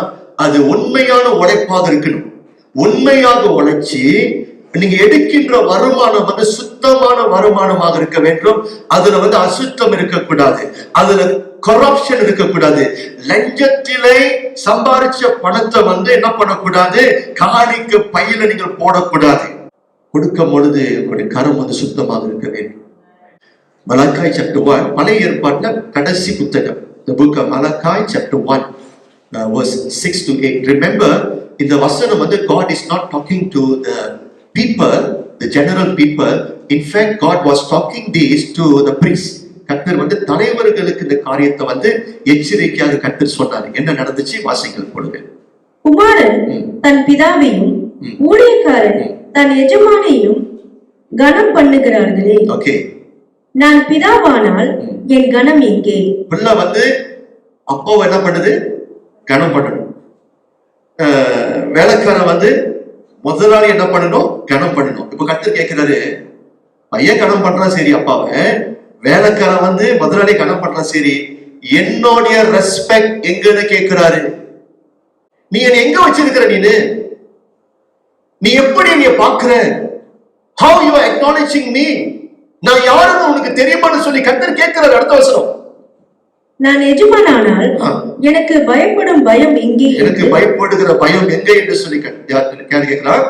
அது உண்மையான உழைப்பாக இருக்கணும். உண்மையாக உழைச்சி நீங்க எடுக்கின்ற வருமானம் சுத்தமான வருமானமாக இருக்க வேண்டும். அதுல அசுத்தம் இருக்கக்கூடாது, அதுல கரப்ஷன் இருக்கக்கூடாது. லஞ்சத்திலே சம்பாதிச்ச பணத்தை என்ன பண்ணக்கூடாது? காணிக்க பையில நீங்கள் போடக்கூடாது. கொடுக்கும் பொழுது உங்களுடைய கரம் சுத்தமாக இருக்க வேண்டும். மலாக்காய் chapter 1, பழைய ஏற்பாட்டுல கடைசி புத்தகம், the book of Malachi chapter 1 verse 6 to 8. Remember, இந்த வசனம் God is not talking to the people, the general people, In fact, God was talking this to the priests. கர்த்தர் வந்து தலைவர்களுக்கு இந்த காரியத்தை வந்து எச்சரிக்கையாக கர்த்தர் சொன்னார். என்ன நடந்துச்சு வாசிங்கள் பொழுது. குமாரன் தன் பிதாவையும் ஊழியக்காரன் தன் எஜமானையும் கனம் பண்ணுகிறார்களே. ஓகே, நான் பிதாவானால் என் கனம் எங்கே? பிள்ளை வந்து அப்பாவை என்ன பண்ணுது? கனம் பண்ணணும். வேலைக்காரன் வந்து முதலாளி என்ன பண்ணணும்? கனம் பண்ணணும். இப்ப கர்த்தர் கேட்கிறாரு, பையன் கனம் பண்றான் சரி அப்பாவை, வேலைக்காரன் வந்து முதலாளி கனம் பண்றான் சரி, என்னுடைய ரெஸ்பெக்ட் எங்கன்னு கேட்கிறாரு. நீ என்ன எங்க வச்சிருக்கிற? நீ எப்படி நீ பாக்குற? How you are acknowledging me? நான் யாருன்னு உனக்கு தெரியுமான்னு சொல்லி கர்த்தர் கேட்கிறாரு. அடுத்த வசனம், நான் எஜமானானால் எனக்கு பயப்படும் பயம் எங்கே? எனக்கு பயப்படுகிற பயம் எங்கே என்று சொல்லி கேட்கிறார்.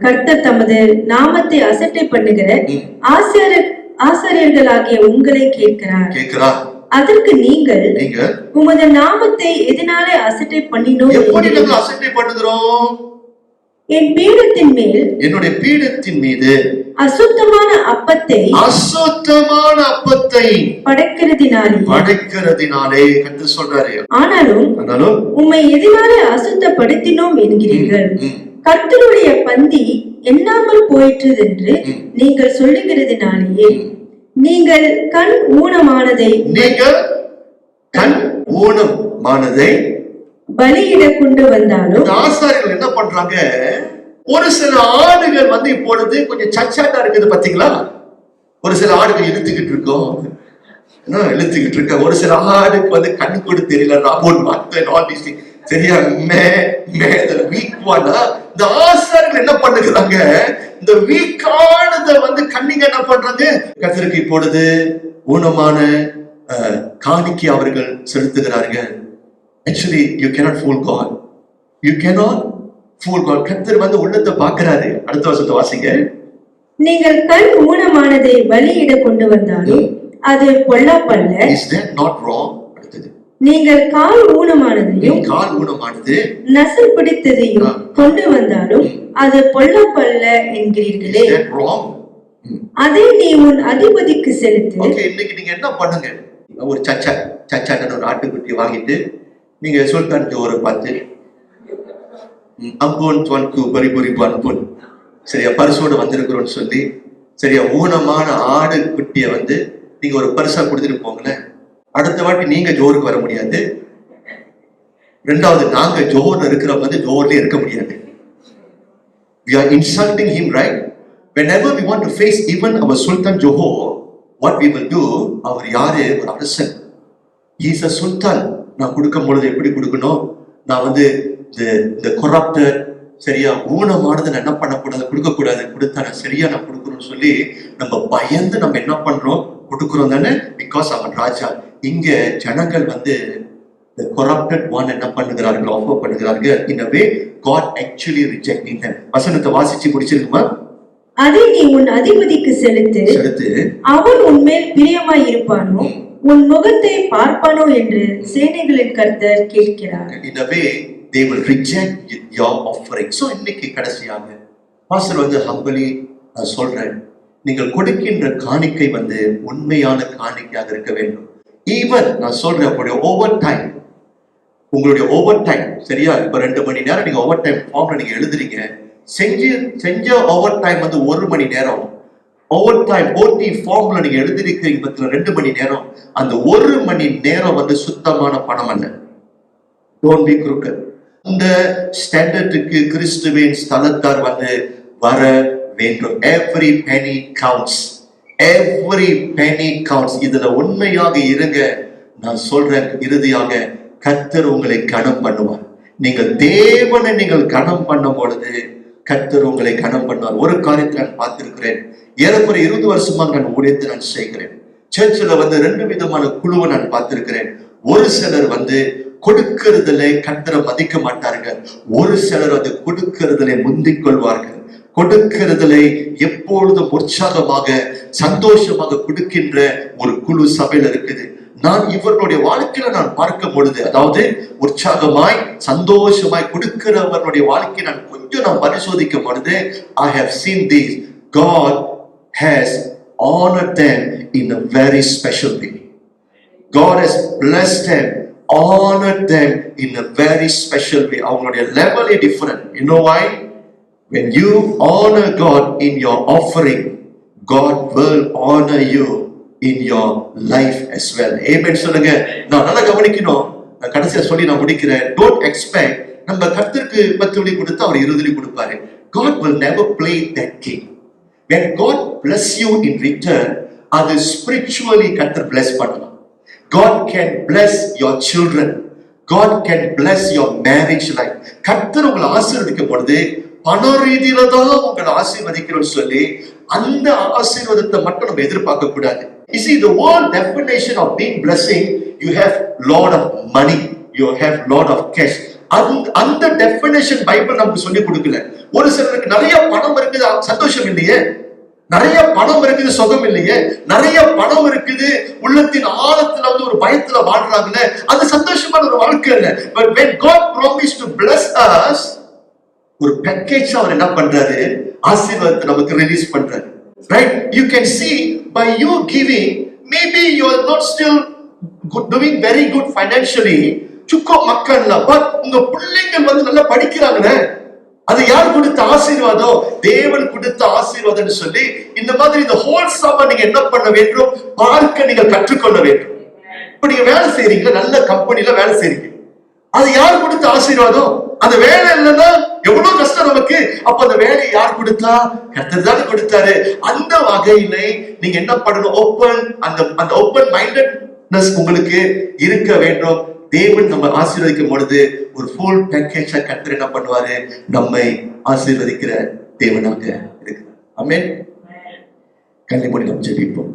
கர்த்தர் தமது நாமத்தை அசட்டை பண்ணுகிற ஆசாரியர்களாகிய உங்களை கேட்கிறார். அதற்கு நீங்கள் உமது நாமத்தை எதனாலே அசட்டை பண்ணினோம்? எப்படி நாங்கள் அசட்டை பண்ணுகிறோம்? என் பீடத்தின் மேல், என்னுடைய பீடத்தின் மீது அசுத்தமான அப்பத்தை படைக்கிறதினாலே கர்த்தர் சொல்றாரு. ஆனாலும் உம்மை எதனாலே அசுத்தப்படுத்தினோம் என்கிறீர்கள். கர்த்தருடைய பந்தி எண்ணாமல் போயிற்று என்று நீங்கள் சொல்லுகிறதினாலேயே நீங்கள் கண் ஊனமானதை பலியிட கொண்டு வந்தாலும். ஆசாரியர்கள் என்ன பண்றாங்க? ஒரு சில ஆடுகள் வந்து இப்பொழுது கொஞ்சம் சச்சாட்டா இருக்குது பாத்தீங்களா? ஒரு சில ஆடுகள் இழுத்துக்கிட்டு இருக்கோம், இழுத்துக்கிட்டு இருக்க. ஒரு சில ஆடுக்கு வந்து கண்ணு கூட தெரியல, ராபோன் மாத்த சரியா வீக்வானா. இந்த ஆசாரியர்கள் என்ன பண்ணுகிறாங்க? இந்த வீக்கானத வந்து கண்ணிங்க என்ன பண்றாங்க? கர்த்தருக்கு இப்பொழுது ஊனமான காணிக்கை அவர்கள் செலுத்துகிறார்கள். Actually, you cannot fool God. You cannot fool God. கர்த்தர் வந்து உள்ளத்தை பார்க்கிறாரு. அடுத்த வசனத்தை வாசிங்க. நீங்கள் கண் ஊனமானதை பலியிட கொண்டு வந்தாலும் அது பொல்லாப்பல்ல. Is that not wrong? அடுத்தது, நீங்கள் கால் ஊனமானதையும் நசல் பிடித்ததையும் கொண்டு வந்தாலும் அது பொல்லாப்பல்ல என்கிறீர்களே. Is that wrong? அதை நீ உன் அதிபதிக்கு செலுத்து. ஓகே, இன்னைக்கு நீங்க என்ன பண்ணுங்க? ஒரு சச்சான ஒரு ஆட்டுக்குட்டி வாங்கிட்டு நீங்க சுல்தான் ஜோரை பார்த்து அம்போன் துவன்கு பரிபுரி அன்போன் சரியா பரிசோட வந்திருக்கிறோம்னு சொல்லி சரியா ஊனமான ஆடு குட்டிய வந்து நீங்க ஒரு பரிசா கொடுத்துட்டு போங்களேன். அடுத்த வாட்டி நீங்க ஜோருக்கு வர முடியாது. ரெண்டாவது, நாங்க ஜோர்ல இருக்கிற வந்து ஜோர்லயே இருக்க முடியாது. We are insulting him, right? Whenever we want to face even our Sultan Johor, what we will do, அவர் யாரு? ஒரு அரசன். He is a sultan. நான் கொடுக்கும் பொழுது எப்படி கொடுக்கணும்? நான் வந்து இந்த corrupted சரியா ஊனமானது நான் என்ன பண்ணக்கூடாது, கொடுக்க கூடாது. கொடுத்தா நான் சரியா நான் கொடுக்கணும்னு சொல்லி நம்ம பயந்து நம்ம என்ன பண்றோம்? கொடுக்குறோம் தானே? பிகாஸ் அவன் ராஜா. இங்க ஜனங்கள் வந்து the corrupted one என்ன பண்ணுகிறார்கள்? ஆஃபர் பண்ணுகிறார்கள். In a way, God actually rejecting them. வசனத்தை வாசிச்சு முடிச்சிருக்குமா? அதை நீ உன் அதிபதிக்கு செலுத்து, அவன் உன்மேல் பிரியமாய் இருப்பானோ உன் முகத்தை பார்ப்பானோ என்று சேனைகளின் கர்த்தர் கேட்கிறார். In a way, they will reject your offering. So இன்னைக்கு கடைசியாக பாஸ்டர் வந்து ஹம்பலி நான் சொல்றேன், நீங்கள் கொடுக்கின்ற காணிக்கை வந்து உண்மையான காணிக்கையாக இருக்க வேண்டும். ஈவன் நான் சொல்றேன், உங்களுடைய ஓவர் டைம் சரியா, இப்ப 2 மணி நேரம் நீங்க ஓவர் டைம் ஃபார்ம்ல நீங்க எழுதுறீங்க. செஞ்ச ஓவர் டைம் வந்து 1 மணி நேரம். ஓவர் டைம் ஓடி ஃபார்ம்ல நீங்க எழுதிருக்கிறீங்க பத்தில 2 மணி நேரம். அந்த 1 மணி நேரம் வந்து சுத்தமான பணம் அல்ல. Don't be crooked. இந்த ஸ்டாண்டர்டுக்கு கிறிஸ்துவின் ஸ்தலத்தார் வந்து வர வேண்டும். Every penny counts. Every penny counts. இதுல உண்மையாக இருங்க. நான் சொல்றேன், இறுதியாக கர்த்தர் உங்களை கனம் பண்ணுவார். நீங்கள் தேவனை நீங்கள் கனம் பண்ணும் பொழுது கர்த்தர் உங்களை கனம் பண்ணுவார். ஒரு காரியத்தை நான் பார்த்திருக்கிறேன். ஏறக்குறை 20 வருஷமாக நான் ஊழியத்தை நான் செய்கிறேன். சர்ச்சில் வந்து 2 விதமான குழுவை நான் பார்த்திருக்கிறேன். ஒரு சிலர் வந்து கொடுக்கிறதுல கர்த்தரை மதிக்க மாட்டார்கள். ஒரு சிலர் வந்து கொடுக்கிறதுல முந்திக் கொள்வார்கள். கொடுக்கிறதுல எப்பொழுதும் உற்சாகமாக சந்தோஷமாக கொடுக்கின்ற ஒரு குழு சபையில இருக்குது. நான் இவர்களுடைய வாழ்க்கையில நான் பார்க்கும் பொழுது, அதாவது உற்சாகமாய் சந்தோஷமாய் கொடுக்கிறவர்களுடைய வாழ்க்கையை நான் கொஞ்சம் பரிசோதிக்கும் பொழுது, I have seen this. God has honored them in a very special way. God has blessed them, honored them in a very special way. அவங்களுடைய level different. You know why? When you honor God in your offering, God will honor you in your life as well. Amen சொல்லுங்க. நான் நல்லா கவனிக்கணும். நான் கடைசியா சொல்லி நான் முடிக்கிறேன். Don't expect நம்ம கர்த்தருக்கு 10 வெள்ளி கொடுத்து அவர் 20 வெள்ளி கொடுப்பாரு. God will never play that game. When God bless you in return, அது spiritually கர்த்தர் bless பண்ணலாம். God can bless your children. God can bless your marriage life. கர்த்தர் உங்களை ஆசீர்வதிக்கும் பொழுது பண ரீதியில தான் உங்களை ஆசீர்வதிக்கிறோம்னு சொல்லி அந்த ஆசீர்வாதத்தை மட்டும் நம்ம எதிர்பார்க்க கூடாது. You see, the whole definition of being blessing, you have lot of money, you have lot of cash. அந்த டெஃபினேஷன் பைபிள் நமக்கு சொல்லி கொடுக்கல. ஒரு சிலருக்கு நிறைய பணம் இருக்குது, சந்தோஷம் இல்லையே. நிறைய பணம் இருக்குது, சுகம் இல்லையே. நிறைய பணம் இருக்குது, உள்ளத்தின் ஆழத்துல வந்து ஒரு பயத்துல வாழ்றாங்கல்ல, அது சந்தோஷமான ஒரு வாழ்க்கை இல்ல. But when God promised to bless us, ஒரு பேக்கேஜ் அவர் என்ன பண்றாரு, ஆசீர்வாதத்தை நமக்கு ரிலீஸ் பண்றாரு. Right? You can see by you giving, maybe you are not still doing very good financially, சுக்கோ மக்கள்ல, பட் உங்க பிள்ளைகள் வந்து நல்லா படிக்கிறாங்கன்னு, அது யார் கொடுத்த ஆசீர்வாதம்? தேவன் கொடுத்த ஆசீர்வாதம் சொல்லி இந்த மாதிரி இந்த ஹோல் சம்ம நீங்க என்ன பண்ண வேண்டும், பார்க்க நீங்க கற்றுக்கொள்ள வேண்டும். இப்ப நீங்க வேலை செய்றீங்க, நல்ல கம்பெனில வேலை செய்றீங்க, அது யார் கொடுத்த ஆசீர்வாதம்? அந்த வேலை இல்லைன்னா எவ்வளவு கஷ்டம் நமக்கு. அப்ப அந்த வேலையை யார் கொடுத்தா? கர்த்தர் தான் கொடுத்தாரு. அந்த வகையில நீங்க என்ன பண்ணணும், அந்த ஓப்பன் மைண்டட்னஸ் உங்களுக்கு இருக்க வேண்டும். தேவன் நம்ம ஆசீர்வதிக்கும் பொழுது ஒரு ஃபுல் பேக்கேஜா கர்த்தர் என்ன பண்ணுவாரு, நம்மை ஆசீர்வதிக்கிற தேவனாக இருக்கிறார். ஆமென். கண்ணை மூடி நாம் ஜெபிப்போம்.